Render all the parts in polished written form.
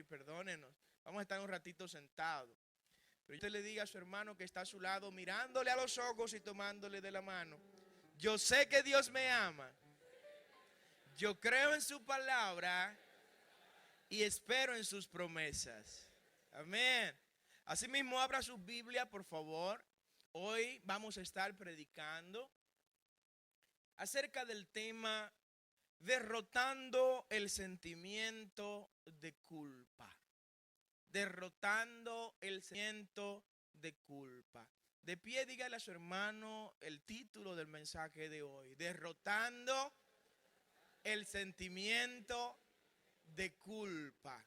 perdónenos. Vamos a estar un ratito sentados. Pero usted le diga a su hermano que está a su lado, mirándole a los ojos y tomándole de la mano: yo sé que Dios me ama. Yo creo en su palabra y espero en sus promesas. Amén. Asimismo, abra su Biblia, por favor. Hoy vamos a estar predicando acerca del tema derrotando el sentimiento de culpa. Derrotando el sentimiento de culpa. De pie, dígale a su hermano el título del mensaje de hoy: derrotando el sentimiento de culpa.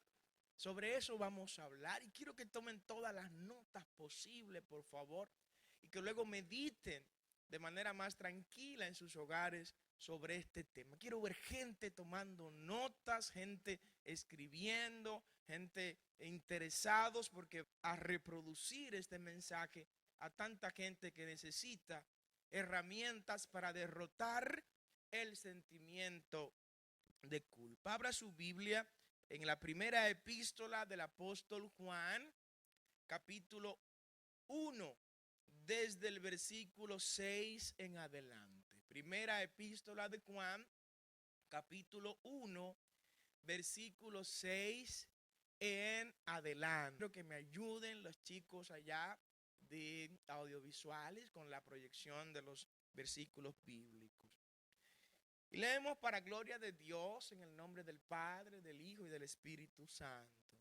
Sobre eso vamos a hablar y quiero que tomen todas las notas posibles, por favor, y que luego mediten de manera más tranquila en sus hogares sobre este tema. Quiero ver gente tomando notas, gente escribiendo, gente interesados porque a reproducir este mensaje a tanta gente que necesita herramientas para derrotar el sentimiento de culpa. Abra su Biblia en la primera epístola del apóstol Juan, capítulo 1, desde el versículo 6 en adelante. Primera epístola de Juan, capítulo 1, versículo 6 en adelante. Quiero que me ayuden los chicos allá de audiovisuales con la proyección de los versículos bíblicos. Y leemos para gloria de Dios en el nombre del Padre, del Hijo y del Espíritu Santo.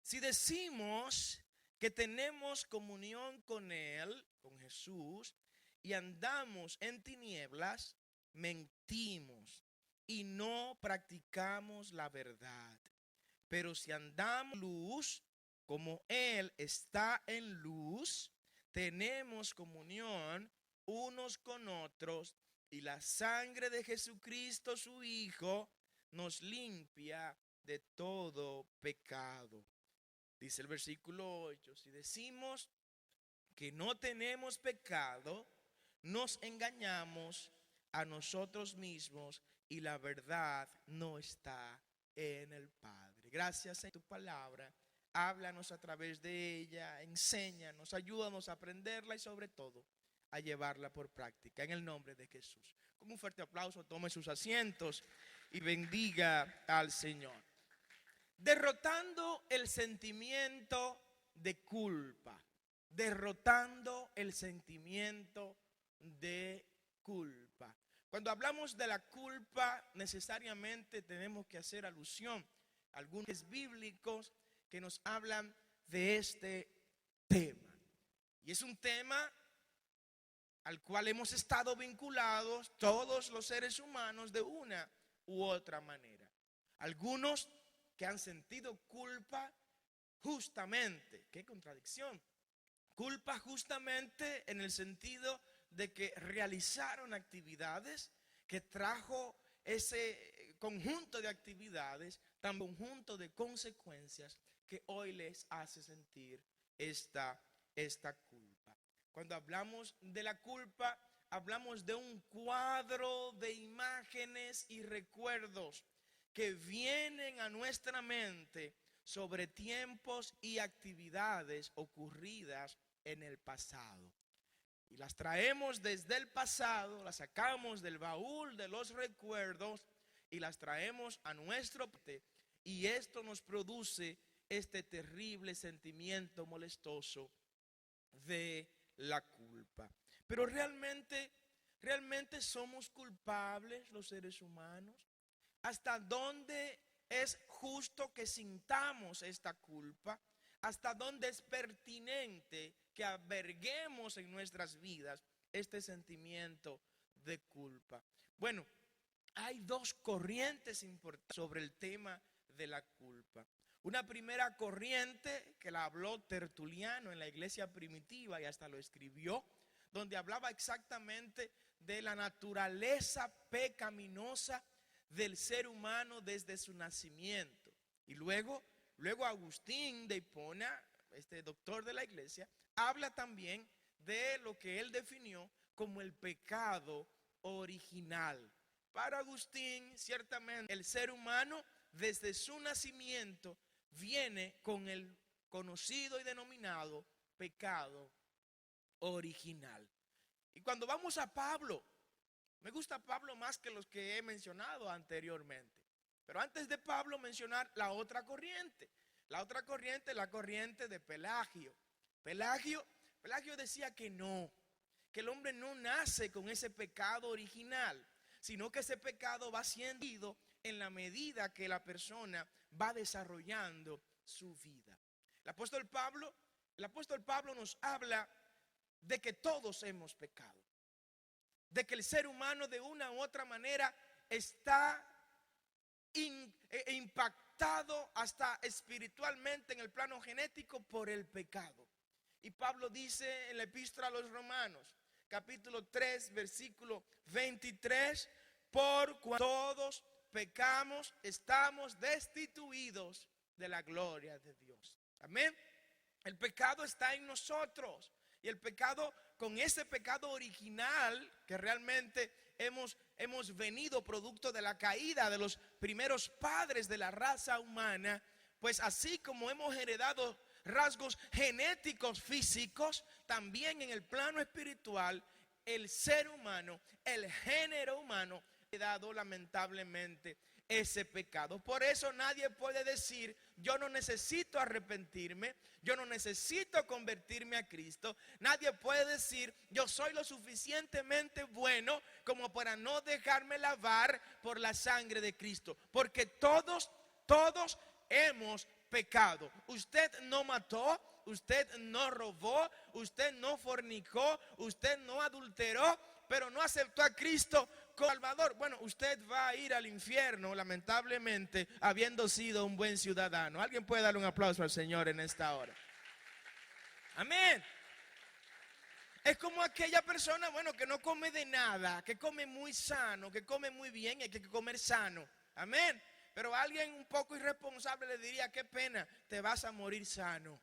Si decimos que tenemos comunión con Él, con Jesús, y andamos en tinieblas, mentimos y no practicamos la verdad. Pero si andamos en luz, como Él está en luz, tenemos comunión unos con otros, y la sangre de Jesucristo, su Hijo, nos limpia de todo pecado. Dice el versículo 8, si decimos que no tenemos pecado, nos engañamos a nosotros mismos y la verdad no está en el Padre. Gracias a tu palabra, háblanos a través de ella, enséñanos, ayúdanos a aprenderla y sobre todo a llevarla por práctica en el nombre de Jesús. Con un fuerte aplauso, tome sus asientos y bendiga al Señor. Derrotando el sentimiento de culpa. Derrotando el sentimiento de culpa. Cuando hablamos de la culpa, necesariamente tenemos que hacer alusión a algunos bíblicos que nos hablan de este tema. Y es un tema al cual hemos estado vinculados todos los seres humanos de una u otra manera. Algunos que han sentido culpa justamente, qué contradicción, culpa justamente en el sentido de que realizaron actividades que trajo ese conjunto de actividades, tan conjunto de consecuencias que hoy les hace sentir esta culpa. Cuando hablamos de la culpa, hablamos de un cuadro de imágenes y recuerdos que vienen a nuestra mente sobre tiempos y actividades ocurridas en el pasado. Y las traemos desde el pasado, las sacamos del baúl de los recuerdos y las traemos a nuestro presente. Y esto nos produce este terrible sentimiento molestoso de la culpa. Pero realmente somos culpables los seres humanos. ¿Hasta dónde es justo que sintamos esta culpa? ¿Hasta dónde es pertinente que alberguemos en nuestras vidas este sentimiento de culpa? Bueno, hay dos corrientes importantes sobre el tema de la culpa. Una primera corriente que la habló Tertuliano en la iglesia primitiva y hasta lo escribió, donde hablaba exactamente de la naturaleza pecaminosa del ser humano desde su nacimiento. Y luego Agustín de Hipona, este doctor de la iglesia, habla también de lo que él definió como el pecado original. Para Agustín, ciertamente, el ser humano desde su nacimiento viene con el conocido y denominado pecado original. Y cuando vamos a Pablo, me gusta Pablo más que los que he mencionado anteriormente. Pero antes de Pablo mencionar la otra corriente. La otra corriente es la corriente de Pelagio. Pelagio decía que no, que el hombre no nace con ese pecado original, sino que ese pecado va siendo en la medida que la persona va desarrollando su vida. El apóstol Pablo nos habla de que todos hemos pecado, de que el ser humano de una u otra manera está impactado hasta espiritualmente en el plano genético por el pecado. Y Pablo dice en la epístola a los Romanos, capítulo 3, versículo 23, por cuanto todos pecamos, estamos destituidos de la gloria de Dios. Amén. El pecado está en nosotros. Y el pecado, con ese pecado original que realmente hemos venido producto de la caída de los primeros padres de la raza humana, pues así como hemos heredado rasgos genéticos físicos, también en el plano espiritual, el ser humano, el género humano, ha heredado lamentablemente ese pecado. Por eso nadie puede decir: yo no necesito arrepentirme, yo no necesito convertirme a Cristo. Nadie puede decir: yo soy lo suficientemente bueno como para no dejarme lavar por la sangre de Cristo. Porque todos hemos pecado. Usted no mató, usted no robó, usted no fornicó, usted no adulteró, pero no aceptó a Cristo como Salvador. Bueno, usted va a ir al infierno, lamentablemente, habiendo sido un buen ciudadano. ¿Alguien puede darle un aplauso al Señor en esta hora? Amén. Es como aquella persona, bueno, que no come de nada, que come muy sano, que come muy bien, y hay que comer sano. Amén. Pero alguien un poco irresponsable le diría: qué pena, te vas a morir sano.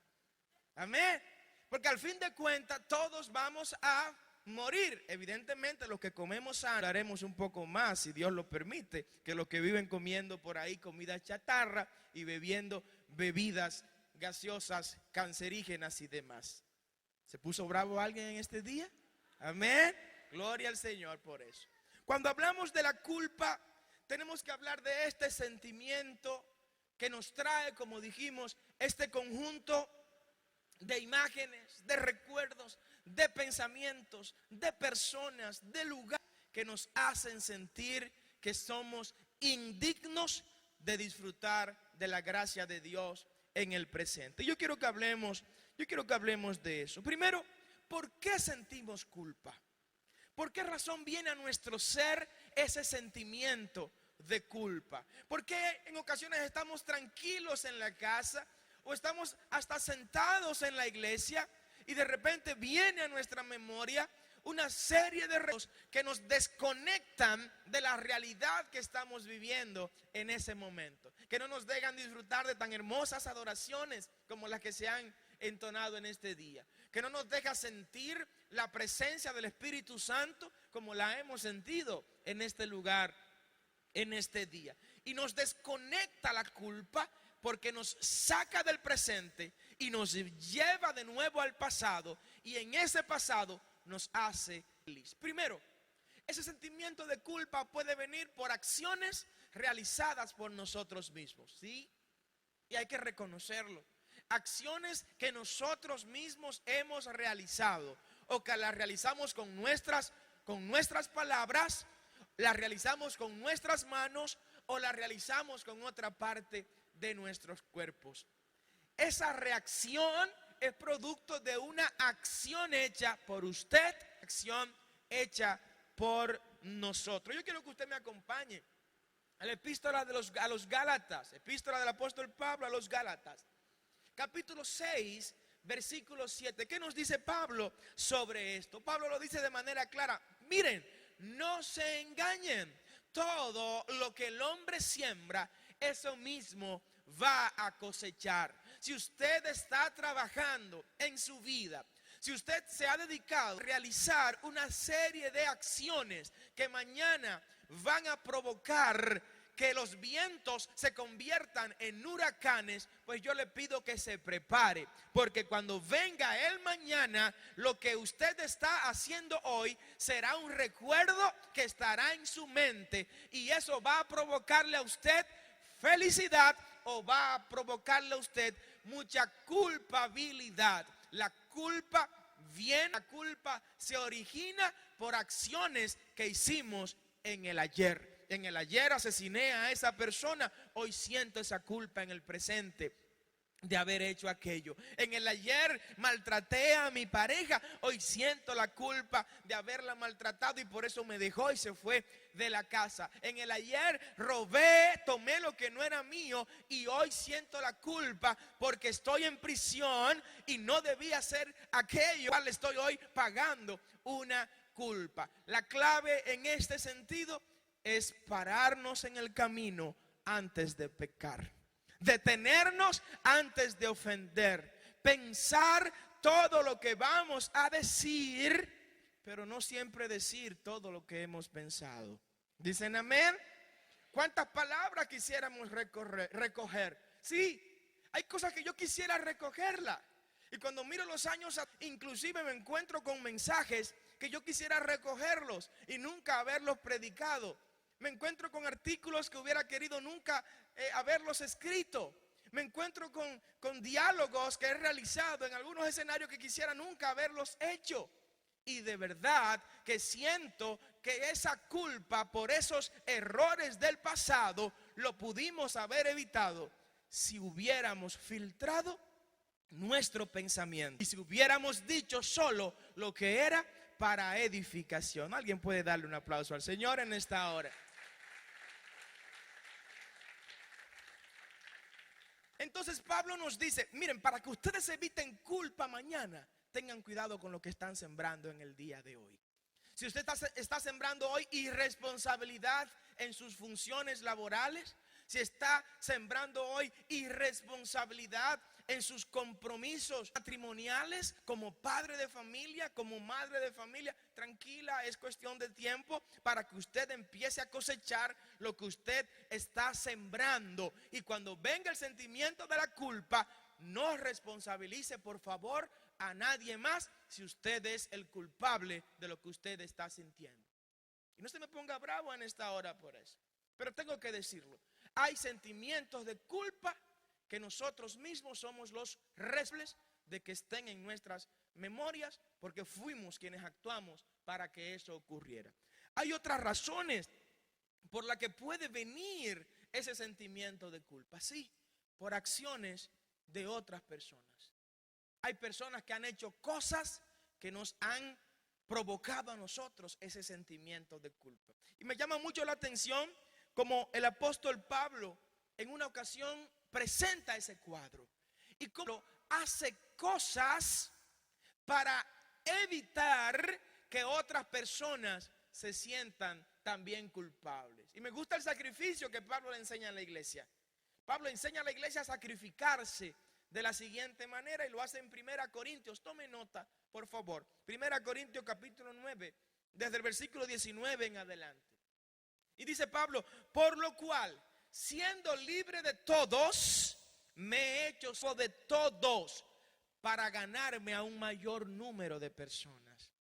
Amén. Porque al fin de cuentas todos vamos a morir. Evidentemente los que comemos sano haremos un poco más, si Dios lo permite, que los que viven comiendo por ahí comida chatarra y bebiendo bebidas gaseosas, cancerígenas y demás. ¿Se puso bravo alguien en este día? Amén. Gloria al Señor por eso. Cuando hablamos de la culpa, tenemos que hablar de este sentimiento que nos trae, como dijimos, este conjunto de imágenes, de recuerdos, de pensamientos, de personas, de lugares que nos hacen sentir que somos indignos de disfrutar de la gracia de Dios en el presente. Yo quiero que hablemos de eso. Primero, ¿por qué sentimos culpa? ¿Por qué razón viene a nuestro ser ese sentimiento de culpa? ¿Por qué en ocasiones estamos tranquilos en la casa o estamos hasta sentados en la iglesia y de repente viene a nuestra memoria una serie de retos que nos desconectan de la realidad que estamos viviendo en ese momento, que no nos dejan disfrutar de tan hermosas adoraciones como las que se han entonado en este día, que no nos deja sentir la presencia del Espíritu Santo como la hemos sentido en este lugar, en este día? Y nos desconecta la culpa porque nos saca del presente y nos lleva de nuevo al pasado, y en ese pasado nos hace feliz. Primero, ese sentimiento de culpa puede venir por acciones realizadas por nosotros mismos, ¿sí? Y hay que reconocerlo. Acciones que nosotros mismos hemos realizado, o que las realizamos con nuestras palabras, las realizamos con nuestras manos, o las realizamos con otra parte de nuestros cuerpos. Esa reacción es producto de una acción hecha por usted, acción hecha por nosotros. Yo quiero que usted me acompañe a la epístola a los Gálatas, epístola del apóstol Pablo a los Gálatas, capítulo 6, versículo 7. ¿Qué nos dice Pablo sobre esto? Pablo lo dice de manera clara. Miren, no se engañen. Todo lo que el hombre siembra, eso mismo va a cosechar. Si usted está trabajando en su vida, si usted se ha dedicado a realizar una serie de acciones que mañana van a provocar que los vientos se conviertan en huracanes, pues yo le pido que se prepare, porque cuando venga el mañana, lo que usted está haciendo hoy será un recuerdo que estará en su mente, y eso va a provocarle a usted felicidad o va a provocarle a usted mucha culpabilidad. La culpa se origina por acciones que hicimos en el ayer. En el ayer asesiné a esa persona, hoy siento esa culpa en el presente de haber hecho aquello. En el ayer maltraté a mi pareja, hoy siento la culpa de haberla maltratado y por eso me dejó y se fue de la casa. En el ayer robé, tomé lo que no era mío y hoy siento la culpa porque estoy en prisión y no debía hacer aquello, cual estoy hoy pagando una culpa. La clave en este sentido es pararnos en el camino antes de pecar, detenernos antes de ofender, pensar todo lo que vamos a decir, pero no siempre decir todo lo que hemos pensado. ¿Dicen amén? ¿Cuántas palabras quisiéramos recoger? Sí, hay cosas que yo quisiera recogerlas. Y cuando miro los años, inclusive me encuentro con mensajes que yo quisiera recogerlos y nunca haberlos predicado. Me encuentro con artículos que hubiera querido nunca haberlos escrito. Me encuentro con diálogos que he realizado en algunos escenarios que quisiera nunca haberlos hecho. Y de verdad que siento que esa culpa por esos errores del pasado lo pudimos haber evitado si hubiéramos filtrado nuestro pensamiento y si hubiéramos dicho solo lo que era para edificación. Alguien puede darle un aplauso al Señor en esta hora. Entonces Pablo nos dice, miren, para que ustedes eviten culpa mañana, tengan cuidado con lo que están sembrando en el día de hoy. Si usted está sembrando hoy irresponsabilidad en sus funciones laborales, si está sembrando hoy irresponsabilidad en sus compromisos matrimoniales como padre de familia, como madre de familia, tranquila, es cuestión de tiempo para que usted empiece a cosechar lo que usted está sembrando. Y cuando venga el sentimiento de la culpa, no responsabilice por favor a nadie más si usted es el culpable de lo que usted está sintiendo. Y no se me ponga bravo en esta hora por eso, pero tengo que decirlo. Hay sentimientos de culpa que nosotros mismos somos los responsables de que estén en nuestras memorias, porque fuimos quienes actuamos para que eso ocurriera. Hay otras razones por las que puede venir ese sentimiento de culpa. Sí, por acciones de otras personas. Hay personas que han hecho cosas que nos han provocado a nosotros ese sentimiento de culpa. Y me llama mucho la atención como el apóstol Pablo en una ocasión presenta ese cuadro y cómo hace cosas para evitar que otras personas se sientan también culpables. Y me gusta el sacrificio que Pablo le enseña a la iglesia. Pablo enseña a la iglesia a sacrificarse de la siguiente manera y lo hace en 1 Corintios. Tome nota, por favor. 1 Corintios capítulo 9, desde el versículo 19 en adelante. Y dice Pablo, por lo cual, siendo libre de todos, me he hecho de todos para ganarme a un mayor número de personas.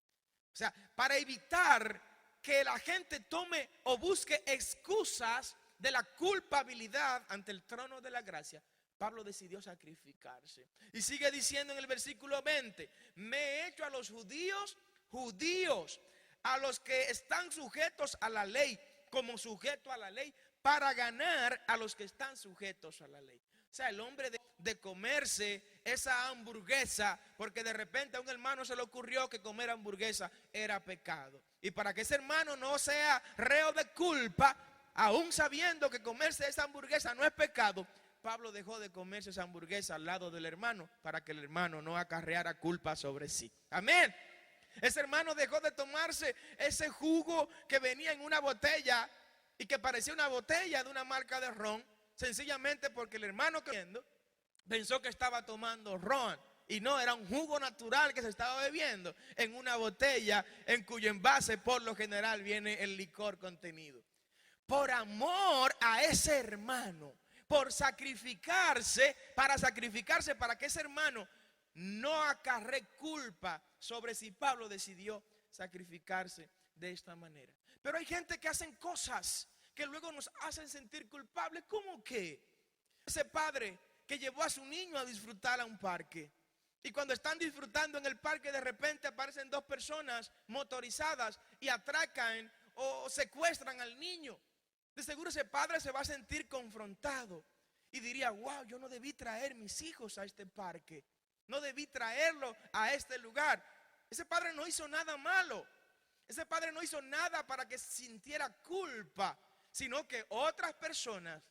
O sea, para evitar que la gente tome o busque excusas de la culpabilidad ante el trono de la gracia, Pablo decidió sacrificarse. Y sigue diciendo en el versículo 20, me he hecho a los judíos, a los que están sujetos a la ley, como sujeto a la ley, para ganar a los que están sujetos a la ley. O sea, el hombre de comerse esa hamburguesa, porque de repente a un hermano se le ocurrió que comer hamburguesa era pecado. Y para que ese hermano no sea reo de culpa, aún sabiendo que comerse esa hamburguesa no es pecado, Pablo dejó de comerse esa hamburguesa al lado del hermano para que el hermano no acarreara culpa sobre sí. Amén. Ese hermano dejó de tomarse ese jugo que venía en una botella y que parecía una botella de una marca de ron, sencillamente porque el hermano pensó que estaba tomando ron y no, era un jugo natural que se estaba bebiendo en una botella en cuyo envase por lo general viene el licor contenido. por amor a ese hermano, por sacrificarse, para que ese hermano no acarre culpa sobre si Pablo decidió sacrificarse de esta manera. Pero hay gente que hacen cosas que luego nos hacen sentir culpables. ¿Cómo que? Ese padre que llevó a su niño a disfrutar a un parque, y cuando están disfrutando en el parque, de repente aparecen dos personas motorizadas y atracan o secuestran al niño. De seguro ese padre se va a sentir confrontado y diría: wow, yo no debí traer mis hijos a este parque, no debí traerlo a este lugar. Ese padre no hizo nada malo, ese padre no hizo nada para que sintiera culpa, sino que otras personas,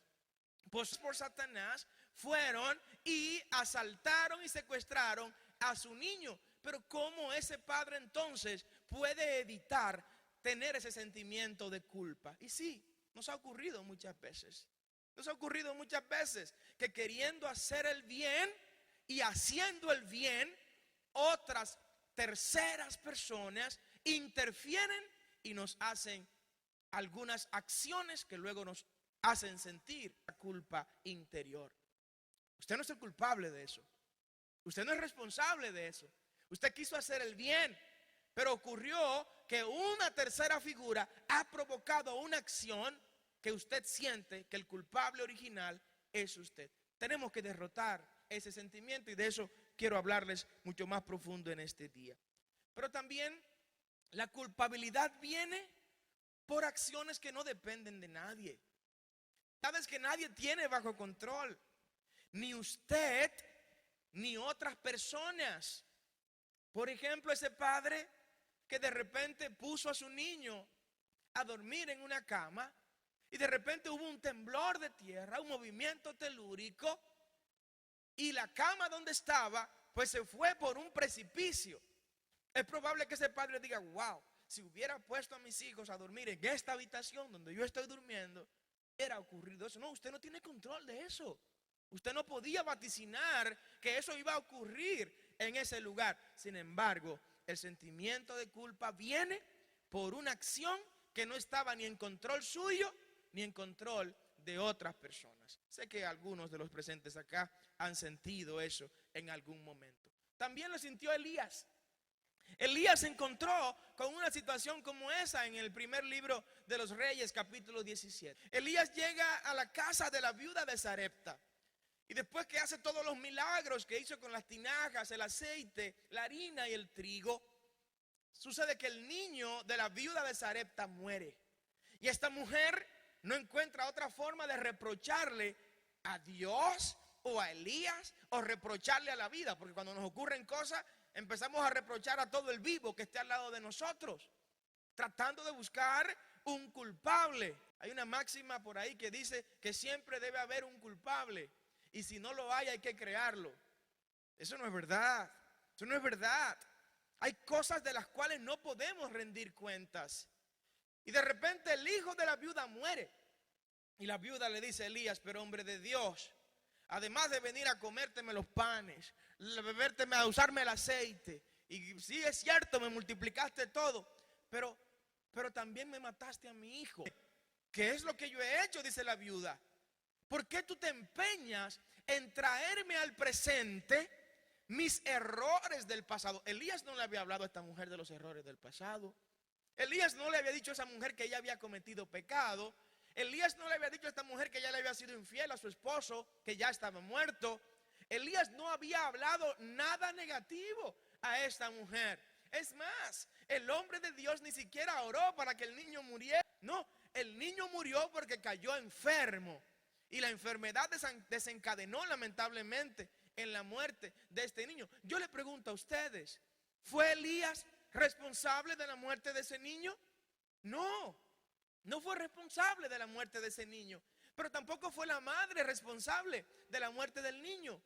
pues por Satanás, fueron y asaltaron y secuestraron a su niño. Pero ¿cómo ese padre entonces puede evitar tener ese sentimiento de culpa? Y sí, nos ha ocurrido muchas veces. Nos ha ocurrido muchas veces que queriendo hacer el bien y haciendo el bien, otras terceras personas interfieren y nos hacen algunas acciones que luego nos hacen sentir la culpa interior. Usted no es el culpable de eso. Usted no es responsable de eso. Usted quiso hacer el bien, pero ocurrió que una tercera figura ha provocado una acción que usted siente que el culpable original es usted. Tenemos que derrotar ese sentimiento, y de eso quiero hablarles mucho más profundo en este día. Pero también la culpabilidad viene por acciones que no dependen de nadie. Sabes que nadie tiene bajo control, ni usted ni otras personas. Por ejemplo, ese padre que de repente puso a su niño a dormir en una cama, y de repente hubo un temblor de tierra, un movimiento telúrico, y la cama donde estaba pues se fue por un precipicio. Es probable que ese padre diga: wow, si hubiera puesto a mis hijos a dormir en esta habitación donde yo estoy durmiendo, hubiera ocurrido eso. No, usted no tiene control de eso. Usted no podía vaticinar que eso iba a ocurrir en ese lugar. Sin embargo, el sentimiento de culpa viene por una acción que no estaba ni en control suyo ni en control de otras personas. Sé que algunos de los presentes acá han sentido eso en algún momento. También lo sintió Elías. Elías se encontró con una situación como esa en el primer libro de los Reyes, capítulo 17. Elías llega a la casa de la viuda de Sarepta, y después que hace todos los milagros que hizo con las tinajas, el aceite, la harina y el trigo, sucede que el niño de la viuda de Sarepta muere. Y esta mujer no encuentra otra forma de reprocharle a Dios o a Elías, o reprocharle a la vida, porque cuando nos ocurren cosas empezamos a reprochar a todo el vivo que esté al lado de nosotros, tratando de buscar un culpable. Hay una máxima por ahí que dice que siempre debe haber un culpable, y si no lo hay que crearlo. Eso no es verdad. Eso no es verdad. Hay cosas de las cuales no podemos rendir cuentas. Y de repente el hijo de la viuda muere, y la viuda le dice a Elías: pero hombre de Dios, además de venir a comérteme los panes, a usarme el aceite, y sí es cierto, me multiplicaste todo, pero también me mataste a mi hijo. ¿Qué es lo que yo he hecho?, dice la viuda. ¿Por qué tú te empeñas en traerme al presente mis errores del pasado? Elías no le había hablado a esta mujer de los errores del pasado. Elías no le había dicho a esa mujer que ella había cometido pecado. Elías no le había dicho a esta mujer que ella le había sido infiel a su esposo, que ya estaba muerto. Elías no había hablado nada negativo a esta mujer. Es más, el hombre de Dios ni siquiera oró para que el niño muriera. No, el niño murió porque cayó enfermo, y la enfermedad desencadenó lamentablemente en la muerte de este niño. Yo le pregunto a ustedes, ¿fue Elías responsable de la muerte de ese niño? No, no fue responsable de la muerte de ese niño. Pero tampoco fue la madre responsable de la muerte del niño.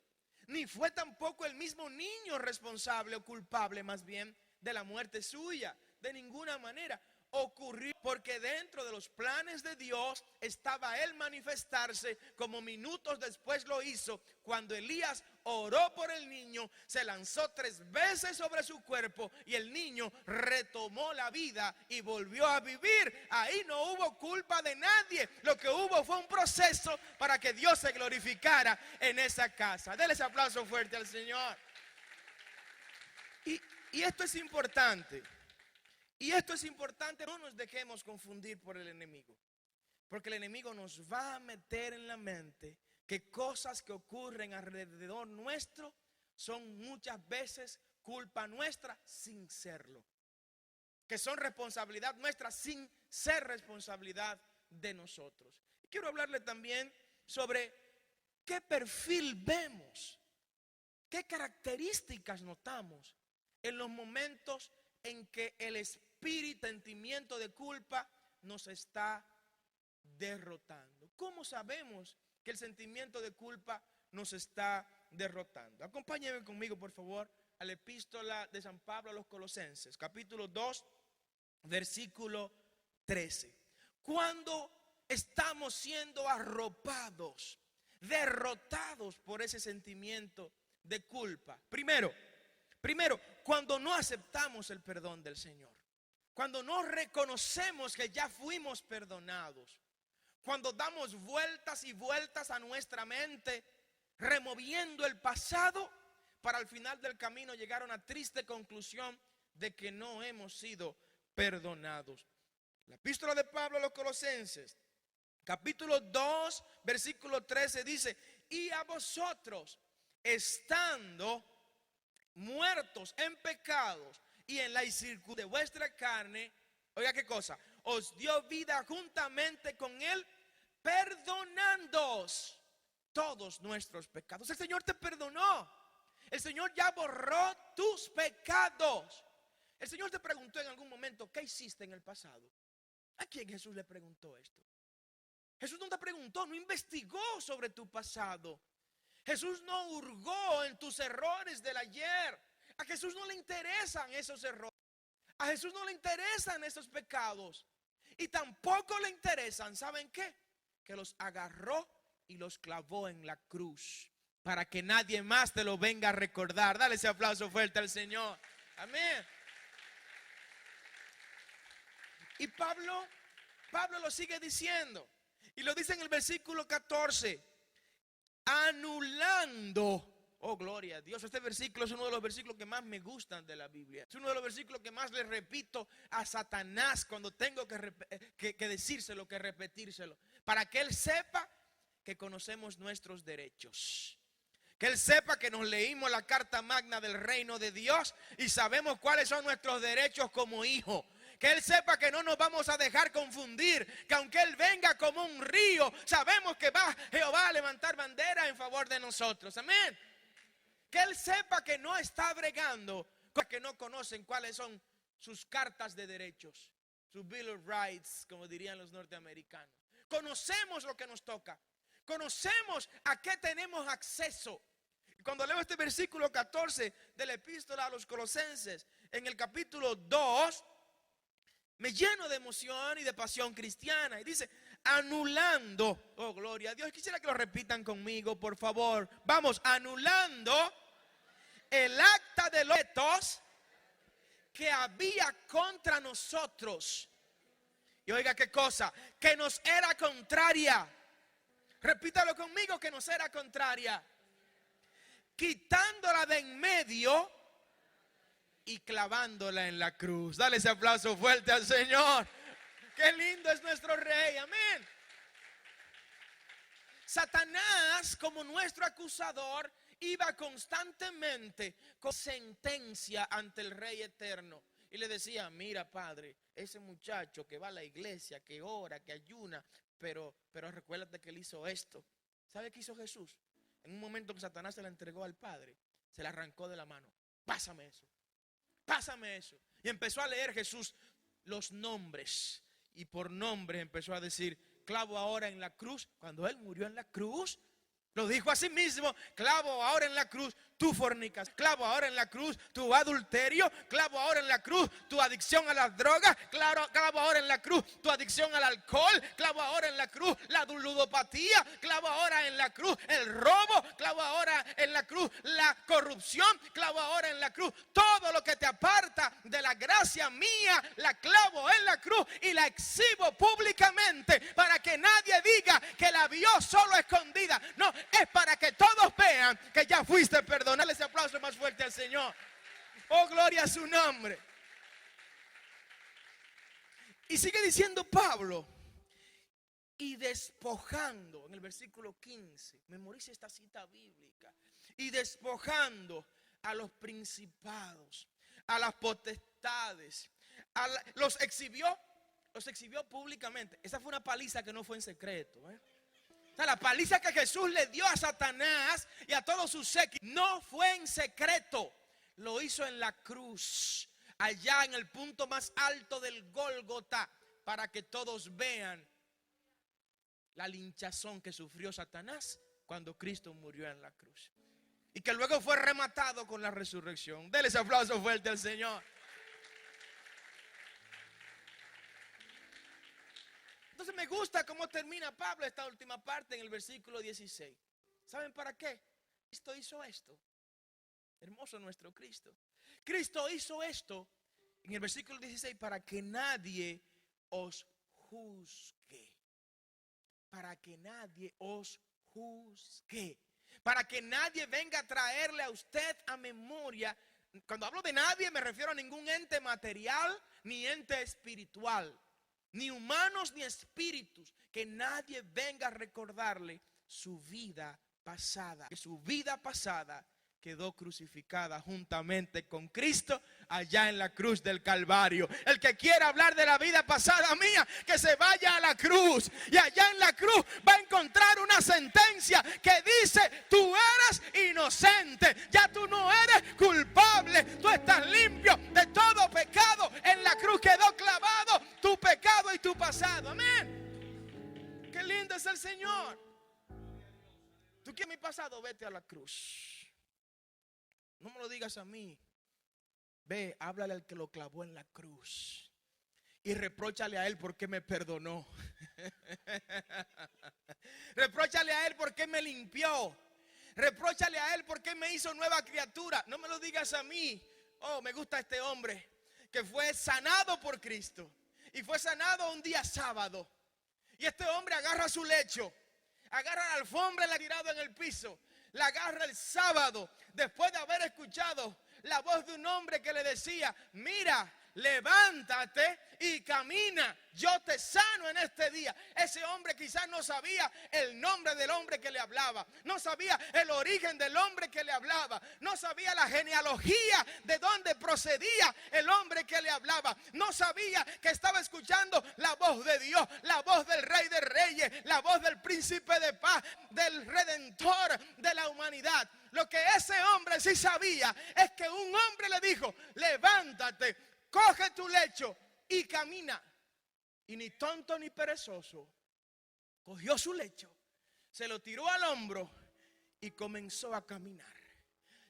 Ni fue tampoco el mismo niño responsable, o culpable más bien, de la muerte suya. De ninguna manera. ocurrió porque dentro de los planes de Dios estaba Él manifestarse, como minutos después lo hizo cuando Elías oró por el niño, se lanzó 3 veces sobre su cuerpo y el niño retomó la vida y volvió a vivir. Ahí no hubo culpa de nadie, lo que hubo fue un proceso para que Dios se glorificara en esa casa. Denle ese aplauso fuerte al Señor. Y esto es importante. Y esto es importante, no nos dejemos confundir por el enemigo. Porque el enemigo nos va a meter en la mente que cosas que ocurren alrededor nuestro son muchas veces culpa nuestra sin serlo. Que son responsabilidad nuestra sin ser responsabilidad de nosotros. Y quiero hablarle también sobre qué perfil vemos, qué características notamos en los momentos en que el sentimiento de culpa nos está derrotando. ¿Cómo sabemos que el sentimiento de culpa nos está derrotando? Acompáñenme conmigo, por favor, a la epístola de San Pablo a los Colosenses, capítulo 2, versículo 13. Cuando estamos siendo arropados, derrotados por ese sentimiento de culpa. Primero, cuando no aceptamos el perdón del Señor. Cuando no reconocemos que ya fuimos perdonados. Cuando damos vueltas y vueltas a nuestra mente, removiendo el pasado, para al final del camino llegar a una triste conclusión de que no hemos sido perdonados. La epístola de Pablo a los Colosenses, capítulo 2, versículo 13 dice: y a vosotros, estando muertos en pecados y en la incircuncisión de vuestra carne, oiga qué cosa, os dio vida juntamente con Él, perdonándoos todos nuestros pecados. El Señor te perdonó. El Señor ya borró tus pecados. El Señor te preguntó en algún momento: ¿qué hiciste en el pasado? ¿A quién Jesús le preguntó esto? Jesús no te preguntó, no investigó sobre tu pasado. Jesús no hurgó en tus errores del ayer. A Jesús no le interesan esos errores. A Jesús no le interesan esos pecados. Y tampoco le interesan, ¿saben qué? Que los agarró y los clavó en la cruz, para que nadie más te lo venga a recordar. Dale ese aplauso fuerte al Señor. Amén. Y Pablo lo sigue diciendo. Y lo dice en el versículo 14. Anulando. Oh, gloria a Dios. Este versículo es uno de los versículos que más me gustan de la Biblia. Es uno de los versículos que más le repito a Satanás cuando tengo que decírselo, que repetírselo. Para que él sepa que conocemos nuestros derechos. Que él sepa que nos leímos la carta magna del reino de Dios y sabemos cuáles son nuestros derechos como hijo. Que él sepa que no nos vamos a dejar confundir, que aunque él venga como un río, sabemos que va Jehová a levantar bandera en favor de nosotros. Amén. Que él sepa que no está bregando con que no conocen cuáles son sus cartas de derechos, sus Bill of Rights, como dirían los norteamericanos. Conocemos lo que nos toca, conocemos a qué tenemos acceso. Y cuando leo este versículo 14 de la epístola a los Colosenses, en el capítulo 2, me lleno de emoción y de pasión cristiana. Y dice: anulando. Oh, gloria a Dios. Quisiera que lo repitan conmigo, por favor. Vamos, anulando el acta de los decretos que había contra nosotros. Y oiga qué cosa, que nos era contraria. Repítalo conmigo, que nos era contraria. Quitándola de en medio y clavándola en la cruz. Dale ese aplauso fuerte al Señor. Qué lindo es nuestro Rey. Amén. Satanás, como nuestro acusador, iba constantemente con sentencia ante el Rey eterno. Y le decía: mira, Padre, ese muchacho que va a la iglesia, que ora, que ayuna, pero recuérdate que él hizo esto. ¿Sabe qué hizo Jesús? En un momento que Satanás se la entregó al Padre, se la arrancó de la mano. Pásame eso. Pásame eso. Y empezó a leer Jesús los nombres. Y por nombres empezó a decir: clavo ahora en la cruz. Cuando él murió en la cruz, Lo dijo a sí mismo: clavo ahora en la cruz tu fornicación, clavo ahora en la cruz tu adulterio, clavo ahora en la cruz tu adicción a las drogas, clavo ahora en la cruz tu adicción al alcohol, clavo ahora en la cruz la ludopatía, clavo ahora en la cruz el robo, clavo ahora en la cruz la corrupción, clavo ahora en la cruz todo lo que te aparta de la gracia mía, la clavo en la cruz y la exhibo públicamente para que nadie diga que la vio solo escondida. No, es para que todos vean que ya fuiste perdonado. Dale ese aplauso más fuerte al Señor. Oh, gloria a su nombre. Y sigue diciendo Pablo: y despojando, en el versículo 15, memorice esta cita bíblica, y despojando a los principados, a las potestades, los exhibió públicamente. Esa fue una paliza que no fue en secreto, O sea, la paliza que Jesús le dio a Satanás y a todos sus séquitos no fue en secreto. Lo hizo en la cruz, allá en el punto más alto del Gólgota, para que todos vean la linchazón que sufrió Satanás cuando Cristo murió en la cruz. Y que luego fue rematado con la resurrección. Denle ese aplauso fuerte al Señor. Entonces me gusta cómo termina Pablo esta última parte en el versículo 16. ¿Saben para qué? Cristo hizo esto. Hermoso nuestro Cristo. Cristo hizo esto en el versículo 16 para que nadie os juzgue. Para que nadie os juzgue. Para que nadie venga a traerle a usted a memoria. Cuando hablo de nadie me refiero a ningún ente material ni ente espiritual. Ni humanos ni espíritus, que nadie venga a recordarle su vida pasada. Que su vida pasada quedó crucificada juntamente con Cristo allá en la cruz del Calvario. El que quiera hablar de la vida pasada mía, que se vaya a la cruz. Y allá en la cruz va a encontrar una sentencia que dice: tú eres inocente, ya tú no eres culpable, tú estás limpio de todo pecado. En la cruz quedó clavado tu pecado y tu pasado. Amén. Qué lindo es el Señor. Tú quieres mi pasado, vete a la cruz. No me lo digas a mí. Ve, háblale al que lo clavó en la cruz y repróchale a él porque me perdonó. Repróchale a él porque me limpió. Repróchale a él porque me hizo nueva criatura. No me lo digas a mí. Oh, me gusta este hombre que fue sanado por Cristo y fue sanado un día sábado. Y este hombre agarra su lecho, agarra la alfombra y la ha tirado en el piso. La agarra el sábado, después de haber escuchado la voz de un hombre que le decía: mira, levántate y camina, yo te sano en este día. Ese hombre quizás no sabía el nombre del hombre que le hablaba, no sabía el origen del hombre que le hablaba, no sabía la genealogía de dónde procedía el hombre que le hablaba, no sabía que estaba escuchando la voz de Dios, la voz del Rey de Reyes, la voz del Príncipe de Paz, del Redentor de la humanidad. Lo que ese hombre sí sabía es que un hombre le dijo: levántate, coge tu lecho y camina. Y ni tonto ni perezoso, cogió su lecho, se lo tiró al hombro y comenzó a caminar.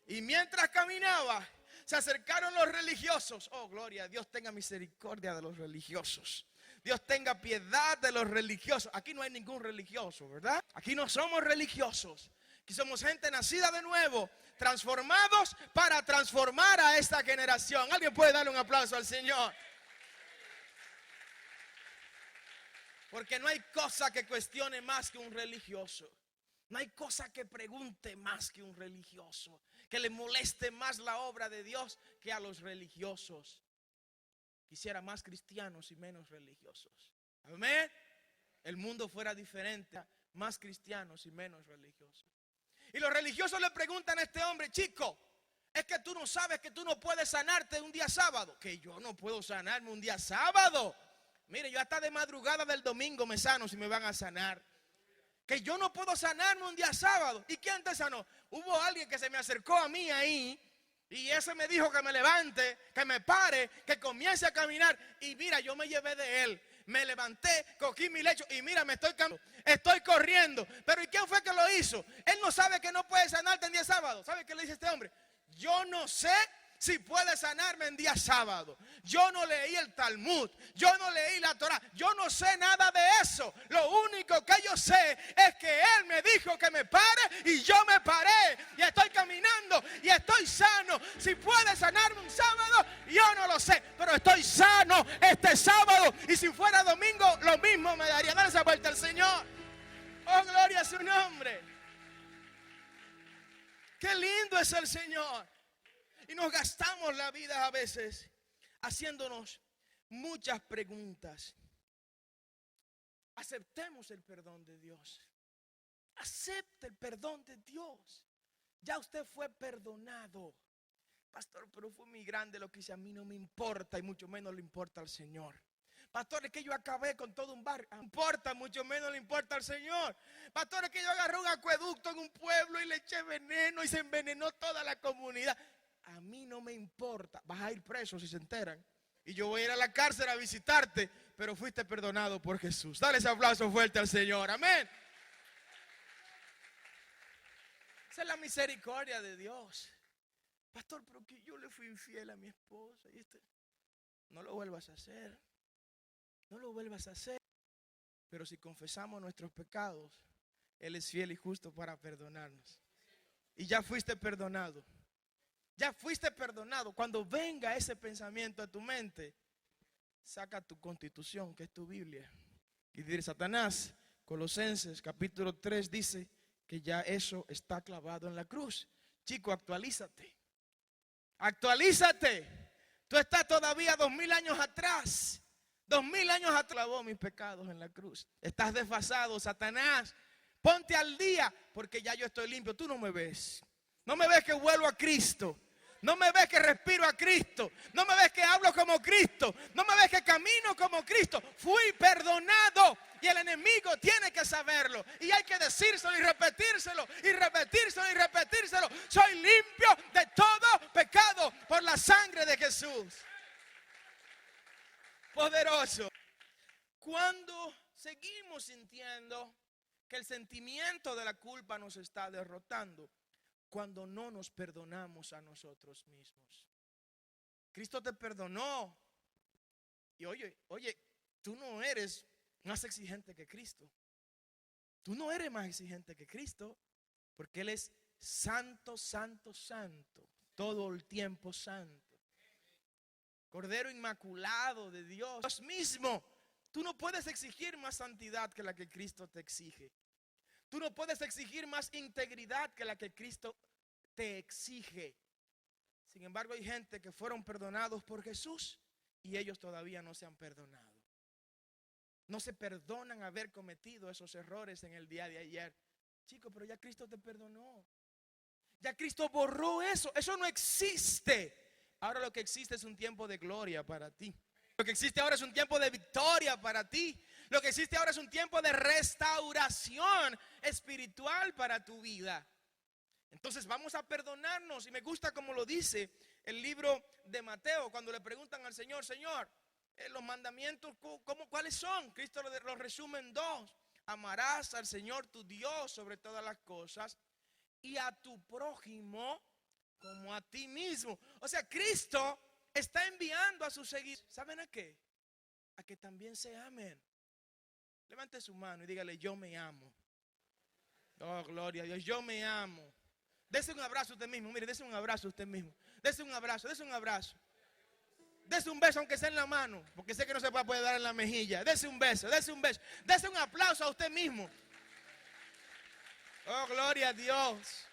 Y mientras caminaba, se acercaron los religiosos. Oh, gloria, Dios tenga misericordia de los religiosos. Dios tenga piedad de los religiosos. Aquí no hay ningún religioso, ¿verdad? Aquí no somos religiosos. Aquí somos gente nacida de nuevo, transformados para transformar a esta generación. ¿Alguien puede darle un aplauso al Señor? Porque no hay cosa que cuestione más que un religioso. No hay cosa que pregunte más que un religioso. Que le moleste más la obra de Dios que a los religiosos. Quisiera más cristianos y menos religiosos. Amén. El mundo fuera diferente. Más cristianos y menos religiosos. Y los religiosos le preguntan a este hombre: chico, es que tú no sabes que tú no puedes sanarte un día sábado. Que yo no puedo sanarme un día sábado. Mire, yo hasta de madrugada del domingo me sano si me van a sanar. Que yo no puedo sanarme un día sábado. ¿Y quién te sanó? Hubo alguien que se me acercó a mí ahí y ese me dijo que me levante, que me pare, que comience a caminar. Y mira, yo me llevé de él. me levanté, cogí mi lecho y mira, me estoy caminando, estoy corriendo. Pero ¿y quién fue que lo hizo? Él no sabe que no puede sanarte en día sábado. ¿Sabe qué le dice este hombre? Yo no sé si puede sanarme en día sábado. Yo no leí el Talmud, yo no leí la Torah, yo no sé nada de eso. Lo único que yo sé es que Él me dijo que me pare y yo me paré y estoy caminando y estoy sano. Si puede sanarme un sábado, yo no lo sé, pero estoy sano este sábado, y si fuera domingo lo mismo me daría. Dale esa vuelta al Señor. Oh, gloria a su nombre. Qué lindo es el Señor. Y nos gastamos la vida a veces haciéndonos muchas preguntas. Aceptemos el perdón de Dios. Acepte el perdón de Dios. Ya usted fue perdonado. Pastor, pero fue muy grande lo que hice. A mí no me importa, y mucho menos le importa al Señor. Pastor, es que yo acabé con todo un barrio. No importa, mucho menos le importa al Señor. Pastor, es que yo agarré un acueducto en un pueblo y le eché veneno y se envenenó toda la comunidad. A mí no me importa. Vas a ir preso si se enteran. Y yo voy a ir a la cárcel a visitarte. Pero fuiste perdonado por Jesús. Dale ese aplauso fuerte al Señor. Amén. Esa es la misericordia de Dios. Pastor, pero que yo le fui infiel a mi esposa. No lo vuelvas a hacer. No lo vuelvas a hacer. Pero si confesamos nuestros pecados, Él es fiel y justo para perdonarnos. Y ya fuiste perdonado. Ya fuiste perdonado. Cuando venga ese pensamiento a tu mente, saca tu constitución, que es tu Biblia, y dile: Satanás, Colosenses capítulo 3 dice que ya eso está clavado en la cruz. Chico, actualízate. Actualízate. Tú estás todavía 2000 años atrás. 2000 años atrás clavó mis pecados en la cruz. Estás desfasado, Satanás. Ponte al día, porque ya yo estoy limpio. Tú no me ves. No me ves que vuelvo a Cristo. No me ves que respiro a Cristo. No me ves que hablo como Cristo. No me ves que camino como Cristo. Fui perdonado. Y el enemigo tiene que saberlo. Y hay que decírselo y repetírselo. Y repetírselo y repetírselo. Soy limpio de todo pecado por la sangre de Jesús. Poderoso. Cuando seguimos sintiendo que el sentimiento de la culpa nos está derrotando, cuando no nos perdonamos a nosotros mismos. Cristo te perdonó. Y oye, tú no eres más exigente que Cristo. Tú no eres más exigente que Cristo, porque Él es santo, santo, santo, todo el tiempo santo. Cordero inmaculado de Dios. Dios mismo. Tú no puedes exigir más santidad que la que Cristo te exige. Tú no puedes exigir más integridad que la que Cristo te exige. Sin embargo, hay gente que fueron perdonados por Jesús y ellos todavía no se han perdonado. No se perdonan haber cometido esos errores en el día de ayer. Chico, pero ya Cristo te perdonó. Ya Cristo borró eso. Eso no existe. Ahora lo que existe es un tiempo de gloria para ti. Lo que existe ahora es un tiempo de victoria para ti. Lo que existe ahora es un tiempo de restauración espiritual para tu vida. Entonces vamos a perdonarnos. Y me gusta como lo dice el libro de Mateo, cuando le preguntan al Señor: Señor, los mandamientos, ¿cuáles son? Cristo los resume en dos: amarás al Señor tu Dios sobre todas las cosas y a tu prójimo como a ti mismo. O sea, Cristo está enviando a sus seguidores, ¿saben a qué? A que también se amen. Levante su mano y dígale: yo me amo. Oh, gloria a Dios, yo me amo. Dese un abrazo a usted mismo. Mire, dese un abrazo a usted mismo. Dese un abrazo, dese un abrazo. Dese un beso aunque sea en la mano, porque sé que no se puede dar en la mejilla. Dese un beso, dese un beso. Dese un aplauso a usted mismo. Oh, gloria a Dios.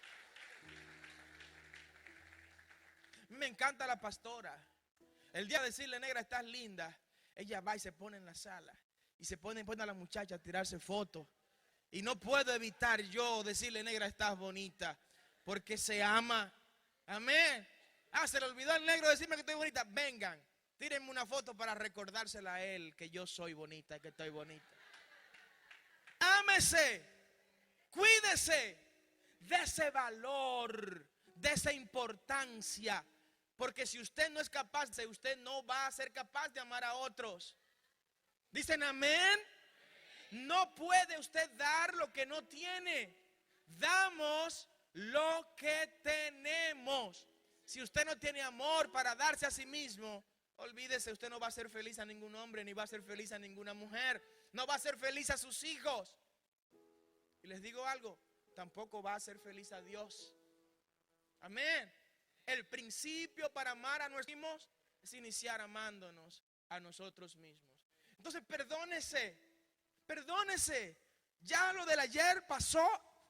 Me encanta la pastora. El día de decirle: negra, estás linda, ella va y se pone en la sala y se pone a la muchacha a tirarse fotos. Y no puedo evitar yo decirle: negra, estás bonita, porque se ama. Amén. Se le olvidó al negro decirme que estoy bonita. Vengan, tírenme una foto para recordársela a él que yo soy bonita, que estoy bonita. Ámese, cuídese, dese valor, dese importancia. Porque si usted no es capaz, usted no va a ser capaz de amar a otros. ¿Dicen amén? No puede usted dar lo que no tiene. Damos lo que tenemos. Si usted no tiene amor para darse a sí mismo, olvídese, usted no va a ser feliz a ningún hombre, ni va a ser feliz a ninguna mujer. No va a ser feliz a sus hijos. Y les digo algo, tampoco va a ser feliz a Dios. Amén. El principio para amar a nuestros hijos es iniciar amándonos a nosotros mismos. Entonces perdónese. Ya lo del ayer pasó,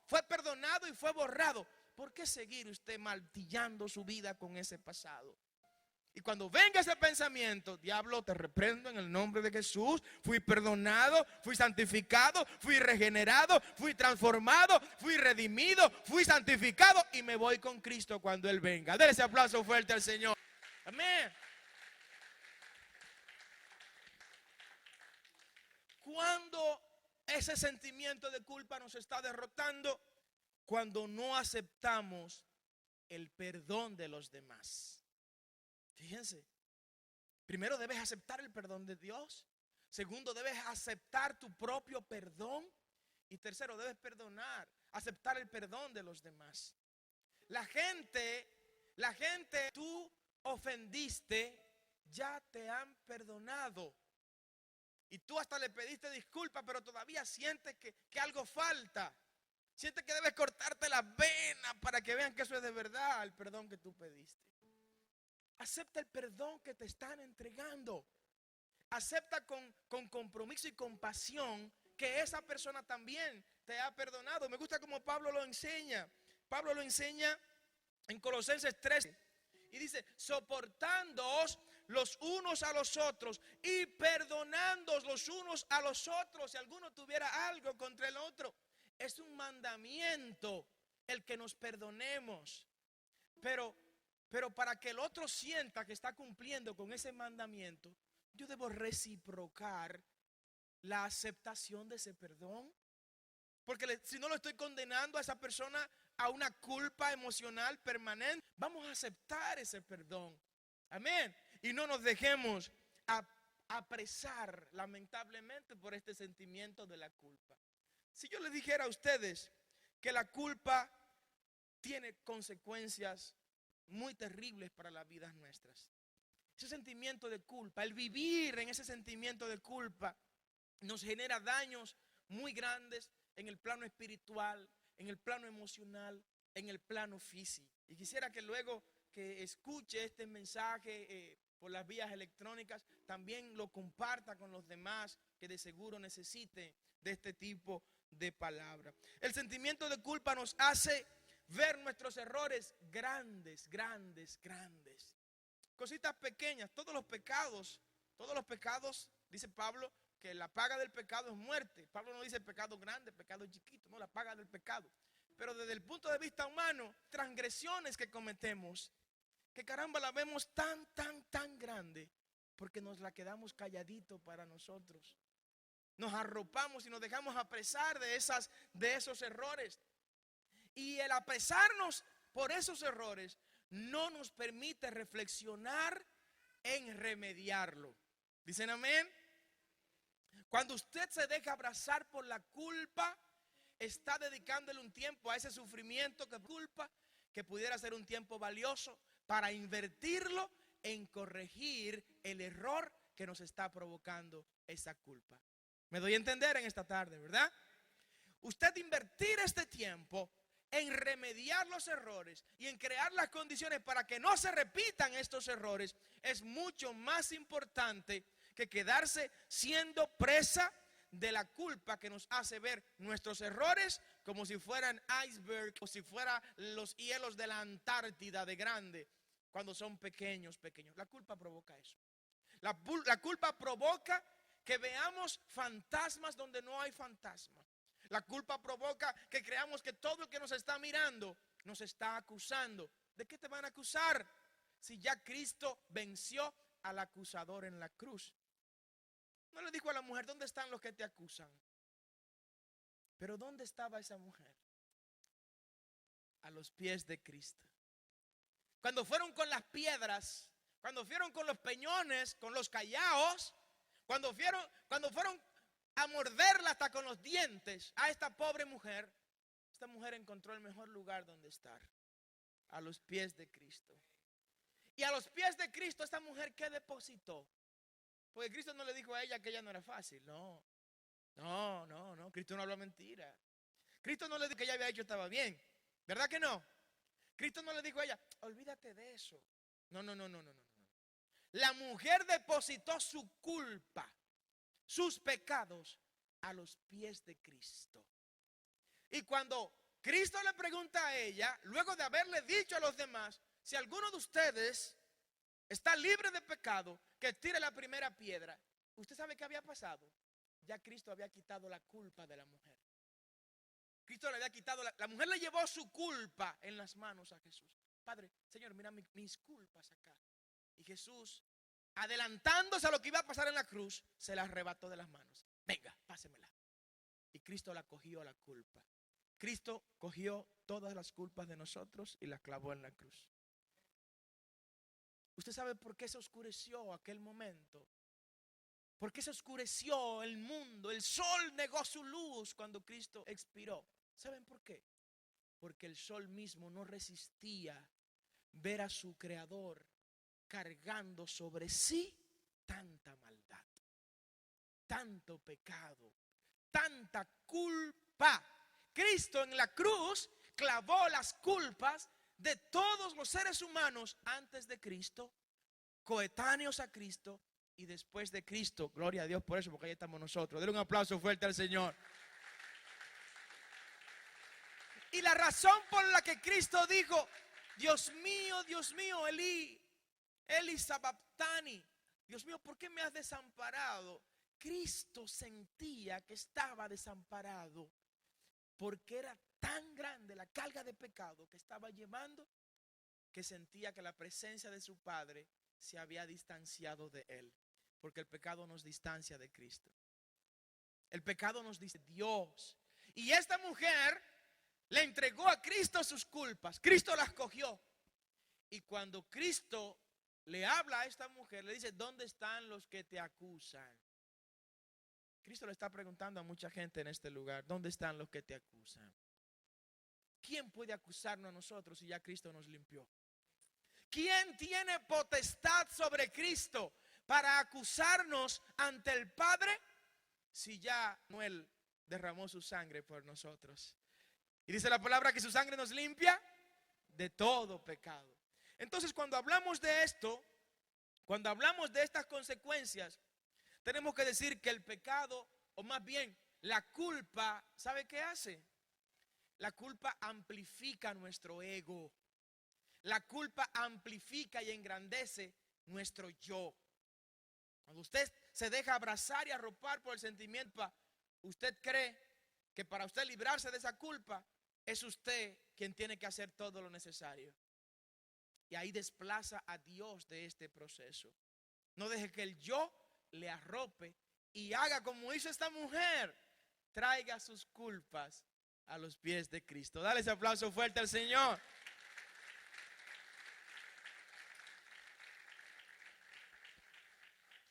fue perdonado y fue borrado. ¿Por qué seguir usted martillando su vida con ese pasado? Y cuando venga ese pensamiento, diablo, te reprendo en el nombre de Jesús. Fui perdonado, fui santificado, fui regenerado, fui transformado, fui redimido, fui santificado y me voy con Cristo cuando Él venga. Denle ese aplauso fuerte al Señor. Amén. Cuando ese sentimiento de culpa nos está derrotando, cuando no aceptamos el perdón de los demás. Fíjense, primero debes aceptar el perdón de Dios. Segundo, debes aceptar tu propio perdón. Y tercero, debes perdonar, aceptar el perdón de los demás. La gente, tú ofendiste, ya te han perdonado. Y tú hasta le pediste disculpas, pero todavía sientes que algo falta. Sientes que debes cortarte las venas para que vean que eso es de verdad el perdón que tú pediste. Acepta el perdón que te están entregando. Acepta con compromiso y compasión que esa persona también te ha perdonado. Me gusta como Pablo lo enseña. Pablo lo enseña en Colosenses 13. Y dice, soportándoos los unos a los otros y perdonándoos los unos a los otros si alguno tuviera algo contra el otro. Es un mandamiento el que nos perdonemos. Pero para que el otro sienta que está cumpliendo con ese mandamiento, yo debo reciprocar la aceptación de ese perdón. Porque si no lo estoy condenando a esa persona a una culpa emocional permanente, vamos a aceptar ese perdón. Amén. Y no nos dejemos apresar lamentablemente por este sentimiento de la culpa. Si yo les dijera a ustedes que la culpa tiene consecuencias muy terribles para las vidas nuestras. Ese sentimiento de culpa, el vivir en ese sentimiento de culpa, nos genera daños muy grandes en el plano espiritual, en el plano emocional, en el plano físico. Y quisiera que luego que escuche este mensaje por las vías electrónicas, también lo comparta con los demás que de seguro necesiten de este tipo de palabra. El sentimiento de culpa nos hace ver nuestros errores grandes. Cositas pequeñas, todos los pecados, dice Pablo, que la paga del pecado es muerte. Pablo no dice pecado grande, pecado chiquito, no, la paga del pecado. Pero desde el punto de vista humano, transgresiones que cometemos, que caramba la vemos tan grande, porque nos la quedamos calladito para nosotros. Nos arropamos y nos dejamos apresar de esos errores. Y el apresarnos por esos errores no nos permite reflexionar en remediarlo. ¿Dicen amén? Cuando usted se deja abrazar por la culpa, está dedicándole un tiempo a ese sufrimiento que pudiera ser un tiempo valioso para invertirlo en corregir el error que nos está provocando esa culpa. Me doy a entender en esta tarde, ¿verdad? Usted invertir este tiempo en remediar los errores y en crear las condiciones para que no se repitan estos errores es mucho más importante que quedarse siendo presa de la culpa que nos hace ver nuestros errores como si fueran icebergs o si fueran los hielos de la Antártida de grande, cuando son pequeños. La culpa provoca eso. La culpa provoca que veamos fantasmas donde no hay fantasmas. La culpa provoca que creamos que todo el que nos está mirando nos está acusando. ¿De qué te van a acusar? Si ya Cristo venció al acusador en la cruz. No le dijo a la mujer, ¿dónde están los que te acusan? Pero ¿dónde estaba esa mujer? A los pies de Cristo. Cuando fueron con las piedras, cuando fueron con los peñones, con los callaos, Cuando fueron a morderla hasta con los dientes a esta pobre mujer, esta mujer encontró el mejor lugar donde estar, a los pies de Cristo. Y a los pies de Cristo, esta mujer, ¿qué depositó? Porque Cristo no le dijo a ella que ella no era fácil. No. Cristo no habló mentira. Cristo no le dijo que ella había hecho estaba bien. ¿Verdad que no? Cristo no le dijo a ella, olvídate de eso. No. La mujer depositó su culpa, sus pecados, a los pies de Cristo. Y cuando Cristo le pregunta a ella, luego de haberle dicho a los demás, si alguno de ustedes está libre de pecado, que tire la primera piedra. ¿Usted sabe qué había pasado? Ya Cristo había quitado la culpa de la mujer. Cristo le había quitado, la mujer le llevó su culpa en las manos a Jesús. Padre, Señor, mira mis culpas acá. Y Jesús, adelantándose a lo que iba a pasar en la cruz, se la arrebató de las manos. Venga, pásemela. Y Cristo la cogió la culpa. Cristo cogió todas las culpas de nosotros y las clavó en la cruz. ¿Usted sabe por qué se oscureció aquel momento? ¿Por qué se oscureció el mundo? El sol negó su luz cuando Cristo expiró. ¿Saben por qué? Porque el sol mismo no resistía ver a su creador cargando sobre sí tanta maldad, tanto pecado, tanta culpa. Cristo en la cruz clavó las culpas de todos los seres humanos antes de Cristo, coetáneos a Cristo y después de Cristo. Gloria a Dios por eso, porque ahí estamos nosotros. Denle un aplauso fuerte al Señor. Y la razón por la que Cristo dijo, Dios mío, Eli sabactani, Dios mío, ¿por qué me has desamparado? Cristo sentía que estaba desamparado porque era tan grande la carga de pecado que estaba llevando, que sentía que la presencia de su Padre se había distanciado de él. Porque el pecado nos distancia de Cristo. El pecado nos dice Dios. Y esta mujer le entregó a Cristo sus culpas. Cristo las cogió. Y cuando Cristo le habla a esta mujer, le dice, ¿dónde están los que te acusan? Cristo le está preguntando a mucha gente en este lugar, ¿dónde están los que te acusan? ¿Quién puede acusarnos a nosotros si ya Cristo nos limpió? ¿Quién tiene potestad sobre Cristo para acusarnos ante el Padre si ya Él derramó su sangre por nosotros? Y dice la palabra que su sangre nos limpia de todo pecado. Entonces, cuando hablamos de esto, cuando hablamos de estas consecuencias, tenemos que decir que el pecado, o más bien la culpa, ¿sabe qué hace? La culpa amplifica nuestro ego. La culpa amplifica y engrandece nuestro yo. Cuando usted se deja abrazar y arropar por el sentimiento, usted cree que para usted librarse de esa culpa, es usted quien tiene que hacer todo lo necesario. Y ahí desplaza a Dios de este proceso. No deje que el yo le arrope y haga como hizo esta mujer. Traiga sus culpas a los pies de Cristo. Dale ese aplauso fuerte al Señor.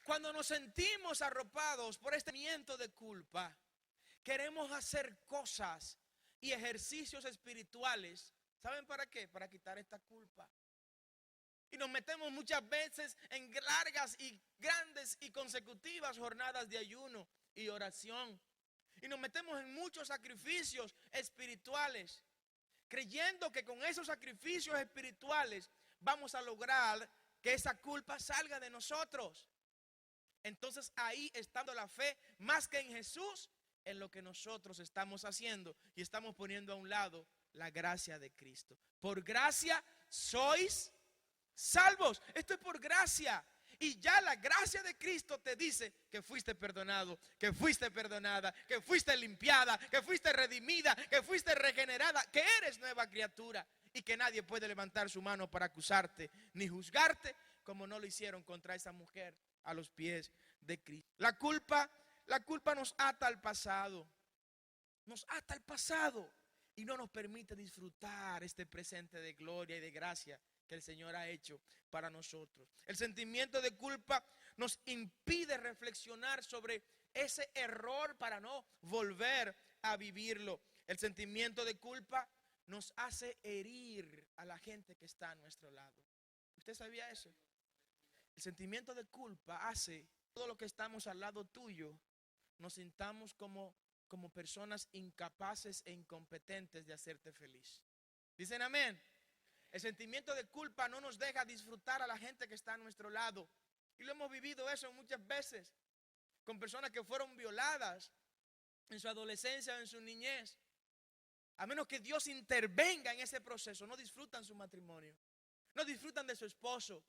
Cuando nos sentimos arropados por este sentimiento de culpa, queremos hacer cosas y ejercicios espirituales. ¿Saben para qué? Para quitar esta culpa. Y nos metemos muchas veces en largas y grandes y consecutivas jornadas de ayuno y oración. Y nos metemos en muchos sacrificios espirituales, creyendo que con esos sacrificios espirituales vamos a lograr que esa culpa salga de nosotros. Entonces ahí está la fe más que en Jesús, en lo que nosotros estamos haciendo y estamos poniendo a un lado la gracia de Cristo. Por gracia sois salvos. Esto es por gracia. Y ya la gracia de Cristo te dice que fuiste perdonado, que fuiste perdonada, que fuiste limpiada, que fuiste redimida, que fuiste regenerada, que eres nueva criatura y que nadie puede levantar su mano para acusarte ni juzgarte como no lo hicieron contra esa mujer a los pies de Cristo. La culpa nos ata al pasado. Nos ata al pasado y no nos permite disfrutar este presente de gloria y de gracia que el Señor ha hecho para nosotros. El sentimiento de culpa nos impide reflexionar sobre ese error para no volver a vivirlo. El sentimiento de culpa nos hace herir a la gente que está a nuestro lado. ¿Usted sabía eso? El sentimiento de culpa hace todo lo que estamos al lado tuyo, nos sintamos como personas incapaces e incompetentes de hacerte feliz. ¿Dicen amén? El sentimiento de culpa no nos deja disfrutar a la gente que está a nuestro lado. Y lo hemos vivido eso muchas veces con personas que fueron violadas en su adolescencia o en su niñez. A menos que Dios intervenga en ese proceso, no disfrutan su matrimonio, no disfrutan de su esposo.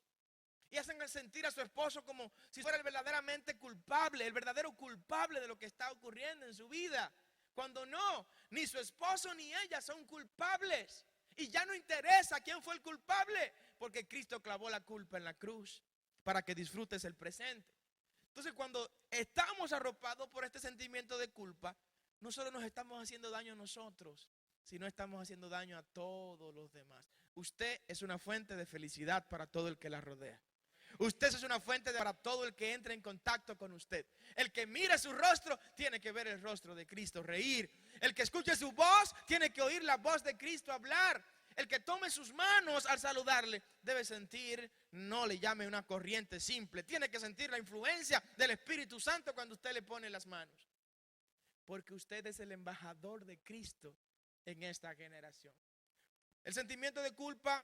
Y hacen sentir a su esposo como si fuera el verdaderamente culpable, el verdadero culpable de lo que está ocurriendo en su vida. Cuando no, ni su esposo ni ella son culpables. Y ya no interesa quién fue el culpable, porque Cristo clavó la culpa en la cruz para que disfrutes el presente. Entonces, cuando estamos arropados por este sentimiento de culpa, no solo nos estamos haciendo daño a nosotros, sino estamos haciendo daño a todos los demás. Usted es una fuente de felicidad para todo el que la rodea. Usted es una fuente para todo el que entre en contacto con usted. El que mire su rostro tiene que ver el rostro de Cristo, reír. El que escuche su voz tiene que oír la voz de Cristo hablar. El que tome sus manos al saludarle debe sentir, no le llame una corriente simple, tiene que sentir la influencia del Espíritu Santo cuando usted le pone las manos. Porque usted es el embajador de Cristo en esta generación. El sentimiento de culpa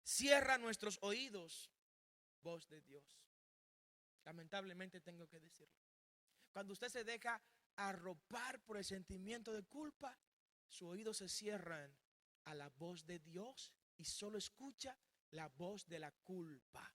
cierra nuestros oídos. Voz de Dios. Lamentablemente tengo que decirlo. Cuando usted se deja arropar por el sentimiento de culpa, sus oídos se cierran a la voz de Dios y solo escucha la voz de la culpa.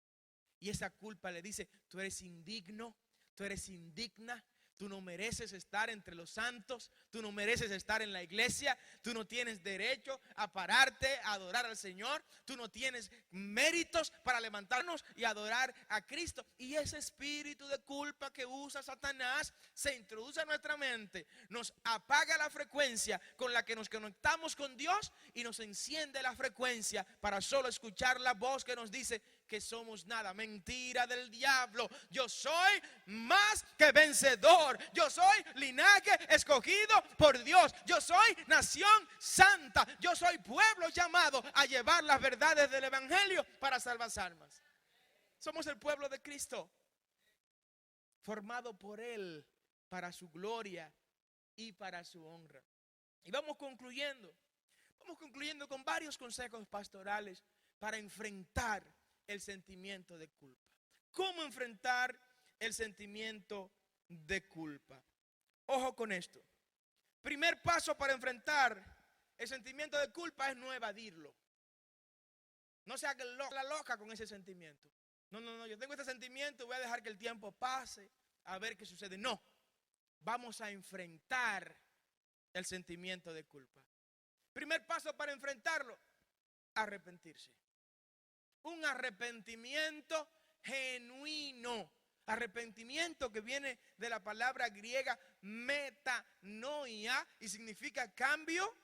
Y esa culpa le dice: tú eres indigno, tú eres indigna, tú no mereces estar entre los santos, tú no mereces estar en la iglesia, tú no tienes derecho a pararte a adorar al Señor, tú no tienes méritos para levantarnos y adorar a Cristo. Y ese espíritu de culpa que usa Satanás se introduce a nuestra mente, nos apaga la frecuencia con la que nos conectamos con Dios y nos enciende la frecuencia para solo escuchar la voz que nos dice que somos nada. Mentira del diablo. Yo soy más que vencedor. Yo soy linaje escogido por Dios. Yo soy nación santa. Yo soy pueblo llamado a llevar las verdades del evangelio para salvar almas. Somos el pueblo de Cristo, formado por Él para su gloria y para su honra. Y vamos concluyendo con varios consejos pastorales para enfrentar el sentimiento de culpa. ¿Cómo enfrentar el sentimiento de culpa? Ojo con esto. Primer paso para enfrentar el sentimiento de culpa es no evadirlo. No se haga la loca con ese sentimiento. No, yo tengo este sentimiento, voy a dejar que el tiempo pase a ver qué sucede. No, vamos a enfrentar el sentimiento de culpa. Primer paso para enfrentarlo: arrepentirse. Un arrepentimiento genuino. Arrepentimiento que viene de la palabra griega metanoia y significa cambio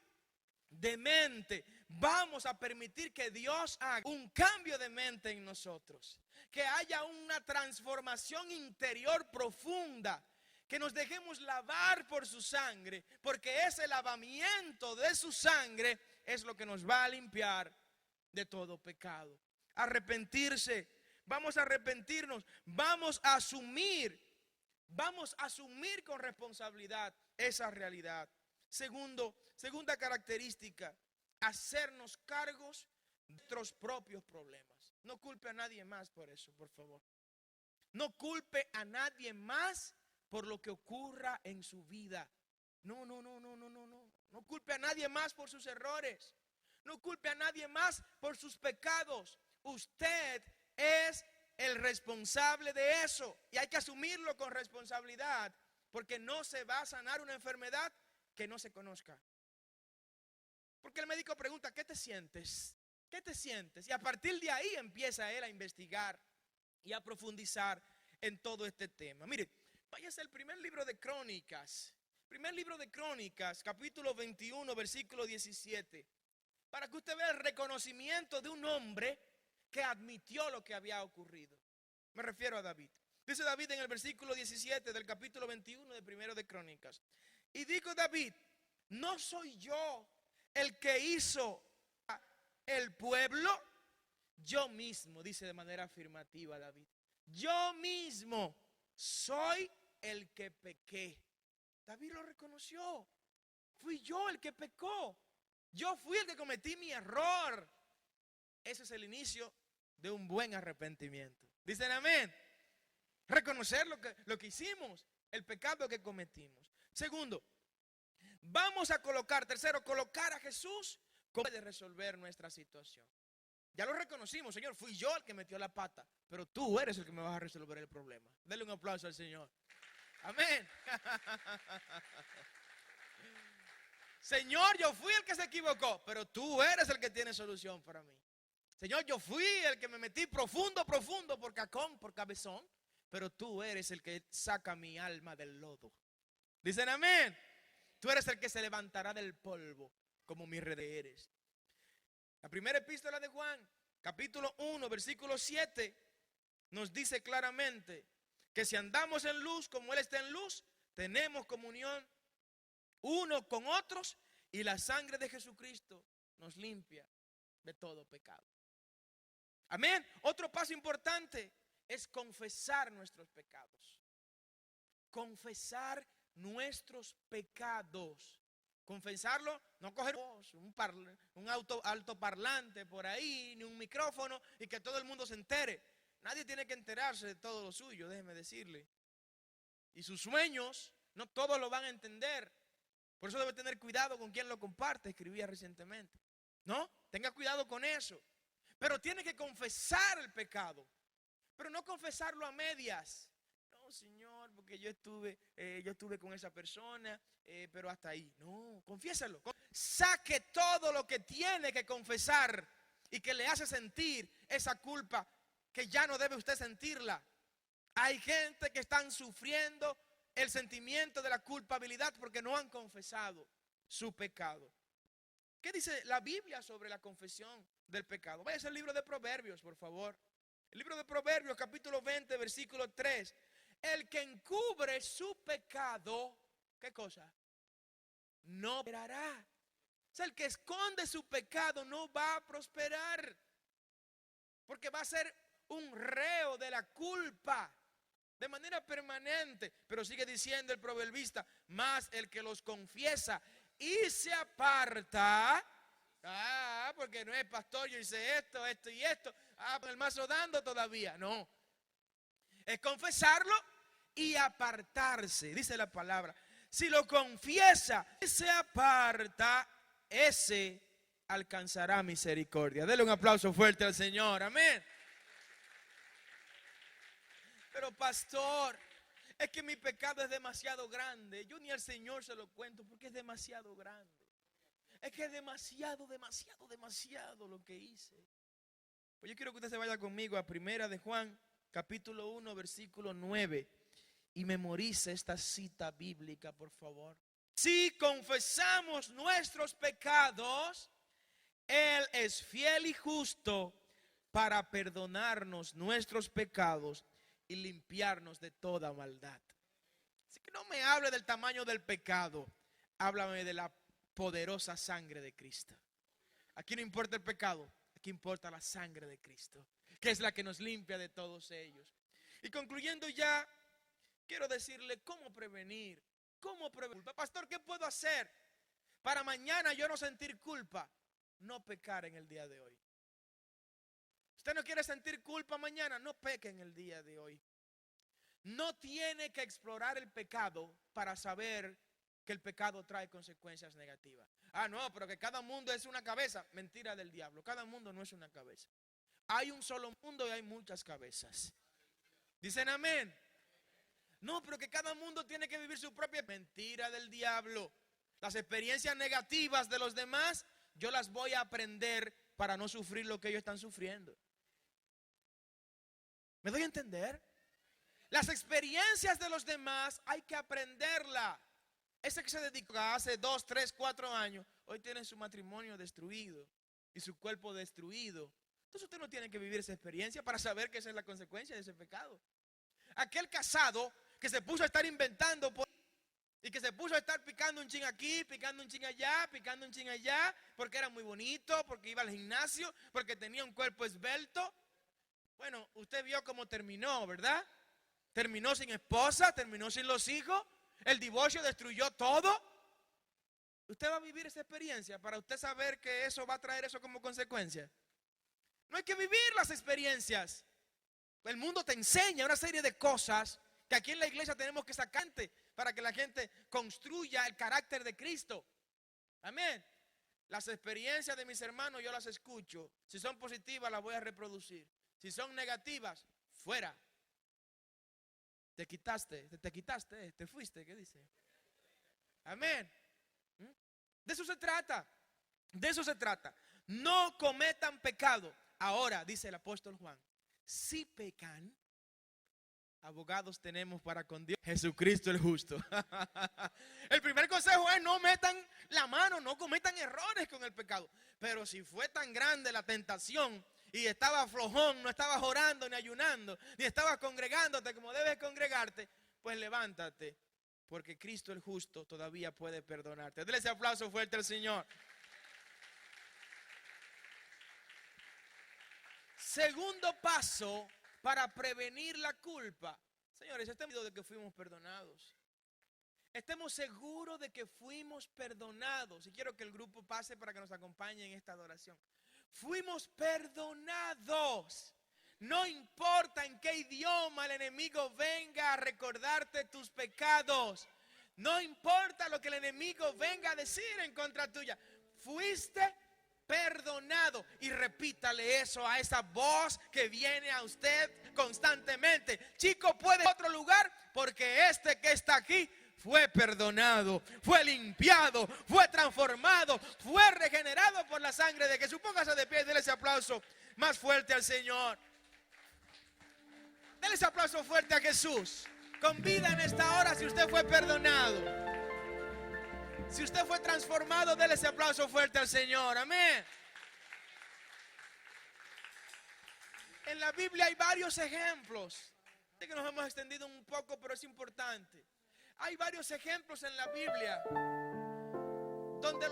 de mente. Vamos a permitir que Dios haga un cambio de mente en nosotros. Que haya una transformación interior profunda. Que nos dejemos lavar por su sangre. Porque ese lavamiento de su sangre es lo que nos va a limpiar de todo pecado. Arrepentirse, vamos a arrepentirnos, vamos a asumir con responsabilidad esa realidad. Segunda característica: hacernos cargos de nuestros propios problemas. No culpe a nadie más por eso, por favor. No culpe a nadie más por lo que ocurra en su vida. No culpe a nadie más por sus errores. No culpe a nadie más por sus pecados. Usted es el responsable de eso y hay que asumirlo con responsabilidad, porque no se va a sanar una enfermedad que no se conozca. Porque el médico pregunta: ¿qué te sientes? ¿Qué te sientes? Y a partir de ahí empieza él a investigar y a profundizar en todo este tema. Mire, váyase al primer libro de Crónicas. Primer libro de Crónicas, capítulo 21, versículo 17. Para que usted vea el reconocimiento de un hombre que admitió lo que había ocurrido. Me refiero a David. Dice David en el versículo 17 del capítulo 21 de Primero de Crónicas. Y dijo David, ¿no soy yo el que hizo el pueblo? Yo mismo, dice de manera afirmativa David, yo mismo soy el que pequé. David lo reconoció. Fui yo el que pecó. Yo fui el que cometí mi error. Ese es el inicio de un buen arrepentimiento. Dicen amén. Reconocer lo que hicimos, el pecado que cometimos. Segundo, tercero, colocar a Jesús como puede resolver nuestra situación. Ya lo reconocimos, Señor, fui yo el que metió la pata, pero tú eres el que me vas a resolver el problema. Denle un aplauso al Señor. Amén. Señor, yo fui el que se equivocó, pero tú eres el que tiene solución para mí. Señor, yo fui el que me metí profundo por cacón, por cabezón, pero tú eres el que saca mi alma del lodo. Dicen amén. Tú eres el que se levantará del polvo como mi redentor eres. La primera epístola de Juan, capítulo 1, versículo 7, nos dice claramente que si andamos en luz como Él está en luz, tenemos comunión uno con otros y la sangre de Jesucristo nos limpia de todo pecado. Amén. Otro paso importante es confesar nuestros pecados. Confesar nuestros pecados. Confesarlo, no coger un altoparlante por ahí, ni un micrófono y que todo el mundo se entere. Nadie tiene que enterarse de todo lo suyo, déjeme decirle. Y sus sueños, no todos lo van a entender. Por eso debe tener cuidado con quien lo comparte, escribía recientemente. ¿No? Tenga cuidado con eso. Pero tiene que confesar el pecado. Pero no confesarlo a medias. No, Señor, porque yo estuve con esa persona, pero hasta ahí. No, confiésalo. Saque todo lo que tiene que confesar y que le hace sentir esa culpa que ya no debe usted sentirla. Hay gente que están sufriendo el sentimiento de la culpabilidad porque no han confesado su pecado. ¿Qué dice la Biblia sobre la confesión del pecado? Vaya al libro de Proverbios, por favor. El libro de Proverbios, capítulo 20, versículo 3. El que encubre su pecado, ¿qué cosa? No prosperará. O sea, el que esconde su pecado no va a prosperar. Porque va a ser un reo de la culpa de manera permanente. Pero sigue diciendo el proverbista, más el que los confiesa y se aparta. Porque no es pastor, yo hice esto y esto. Con el mazo dando todavía. No. Es confesarlo y apartarse. Dice la palabra. Si lo confiesa y se aparta, ese alcanzará misericordia. Dele un aplauso fuerte al Señor. Amén. Pero pastor, es que mi pecado es demasiado grande. Yo ni al Señor se lo cuento porque es demasiado grande. Es que es demasiado lo que hice. Pues yo quiero que usted se vaya conmigo a Primera de Juan, capítulo 1, versículo 9. Y memorice esta cita bíblica, por favor. Si confesamos nuestros pecados, Él es fiel y justo para perdonarnos nuestros pecados y limpiarnos de toda maldad. Así que no me hable del tamaño del pecado, háblame de la poderosa sangre de Cristo. Aquí no importa el pecado, aquí importa la sangre de Cristo, que es la que nos limpia de todos ellos. Y concluyendo ya, quiero decirle cómo prevenir. Pastor, ¿qué puedo hacer para mañana yo no sentir culpa? No pecar en el día de hoy. Usted no quiere sentir culpa mañana, no peque en el día de hoy. No tiene que explorar el pecado para saber que el pecado trae consecuencias negativas. No, pero que cada mundo es una cabeza. Mentira del diablo, cada mundo no es una cabeza. Hay un solo mundo y hay muchas cabezas. Dicen amén. No, pero que cada mundo tiene que vivir su propia. Mentira del diablo. Las experiencias negativas de los demás, yo las voy a aprender para no sufrir lo que ellos están sufriendo. ¿Me doy a entender? Las experiencias de los demás hay que aprenderla. Ese que se dedicó hace 2, 3, 4 años, hoy tiene su matrimonio destruido y su cuerpo destruido Entonces usted no tiene que vivir esa experiencia para saber que esa es la consecuencia de ese pecado. Aquel casado que se puso a estar inventando y que se puso a estar picando un chin aquí, picando un chin allá, picando un chin allá, porque era muy bonito, porque iba al gimnasio, porque tenía un cuerpo esbelto. Bueno, usted vio cómo terminó, ¿verdad? Terminó sin esposa, terminó sin los hijos, el divorcio destruyó todo. Usted va a vivir esa experiencia para usted saber que eso va a traer eso como consecuencia. No hay que vivir las experiencias. El mundo te enseña una serie de cosas que aquí en la iglesia tenemos que sacarte para que la gente construya el carácter de Cristo. Amén. Las experiencias de mis hermanos yo las escucho. Si son positivas las voy a reproducir. Si son negativas, fuera. Te quitaste, te fuiste, ¿qué dice? Amén. De eso se trata. De eso se trata. No cometan pecado. Ahora, dice el apóstol Juan, si pecan, abogados tenemos para con Dios, Jesucristo el justo. El primer consejo es no metan la mano, no cometan errores con el pecado. Pero si fue tan grande la tentación y estaba flojón, no estabas orando ni ayunando, ni estabas congregándote como debes congregarte, pues levántate, porque Cristo el justo todavía puede perdonarte. Dale ese aplauso fuerte al Señor. Segundo paso para prevenir la culpa. Señores, estemos seguros de que fuimos perdonados. Estemos seguros de que fuimos perdonados. Y quiero que el grupo pase para que nos acompañe en esta adoración. Fuimos perdonados. No importa en qué idioma el enemigo venga a recordarte tus pecados. No importa lo que el enemigo venga a decir en contra tuya. Fuiste perdonado. Y repítale eso a esa voz que viene a usted constantemente. Chico, puede ir a otro lugar porque este que está aquí fue perdonado, fue limpiado, fue transformado, fue regenerado por la sangre de Jesús. Póngase de pie y déle ese aplauso más fuerte al Señor. Dele ese aplauso fuerte a Jesús. Con vida en esta hora si usted fue perdonado. Si usted fue transformado, dele ese aplauso fuerte al Señor. Amén. En la Biblia hay varios ejemplos. Sé que nos hemos extendido un poco, pero es importante. Hay varios ejemplos en la Biblia donde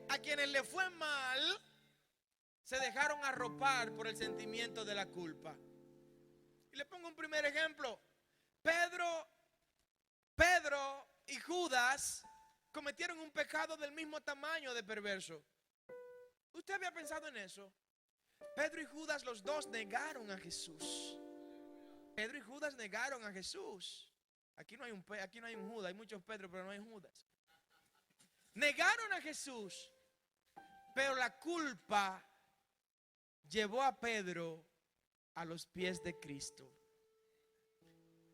a quienes le fue mal se dejaron arropar por el sentimiento de la culpa. Y le pongo un primer ejemplo. Pedro y Judas cometieron un pecado del mismo tamaño de perverso. ¿Usted había pensado en eso? Pedro y Judas, los dos negaron a Jesús. Pedro y Judas negaron a Jesús. Aquí no hay un Judas, hay muchos Pedro, pero no hay Judas. Negaron a Jesús, pero la culpa llevó a Pedro a los pies de Cristo.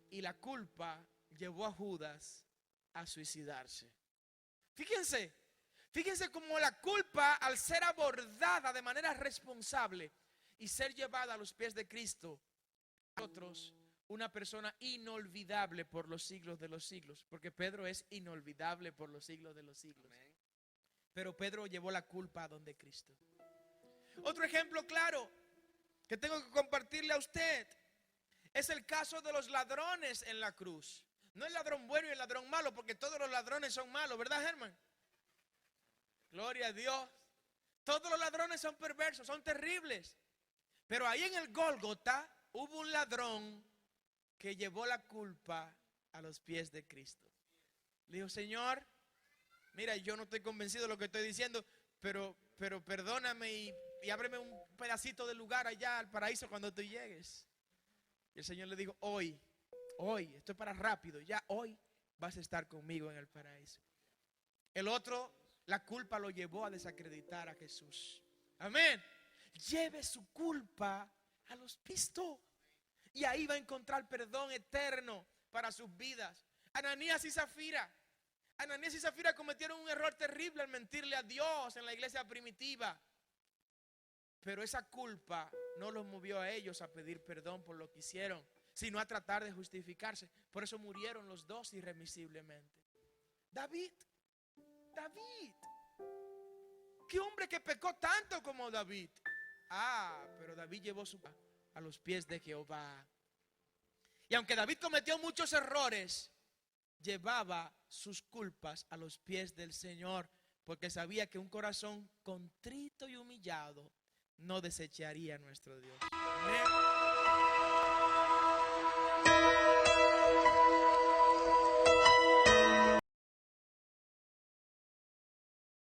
Y la culpa llevó a Judas a suicidarse. Fíjense cómo la culpa, al ser abordada de manera responsable y ser llevada a los pies de Cristo, a nosotros una persona inolvidable por los siglos de los siglos, porque Pedro es inolvidable por los siglos de los siglos. Pero Pedro llevó la culpa a donde Cristo. Otro ejemplo claro que tengo que compartirle a usted es el caso de los ladrones en la cruz. No el ladrón bueno y el ladrón malo, porque todos los ladrones son malos, ¿verdad, Germán? Gloria a Dios. Todos los ladrones son perversos, son terribles. Pero ahí en el Gólgota hubo un ladrón que llevó la culpa a los pies de Cristo. Le dijo: Señor, mira, yo no estoy convencido de lo que estoy diciendo, pero perdóname y ábreme un pedacito de lugar allá al paraíso cuando tú llegues. Y el Señor le dijo: hoy, esto es para rápido, ya hoy vas a estar conmigo en el paraíso. El otro, la culpa lo llevó a desacreditar a Jesús. Amén. Lleve su culpa a los pies. Y ahí va a encontrar perdón eterno para sus vidas. Ananías y Zafira cometieron un error terrible al mentirle a Dios en la iglesia primitiva. Pero esa culpa no los movió a ellos a pedir perdón por lo que hicieron, sino a tratar de justificarse. Por eso murieron los dos irremisiblemente. David. Qué hombre que pecó tanto como David. Pero David llevó su culpa a los pies de Jehová. Y aunque David cometió muchos errores, llevaba sus culpas a los pies del Señor, porque sabía que un corazón contrito y humillado no desecharía a nuestro Dios. Amén.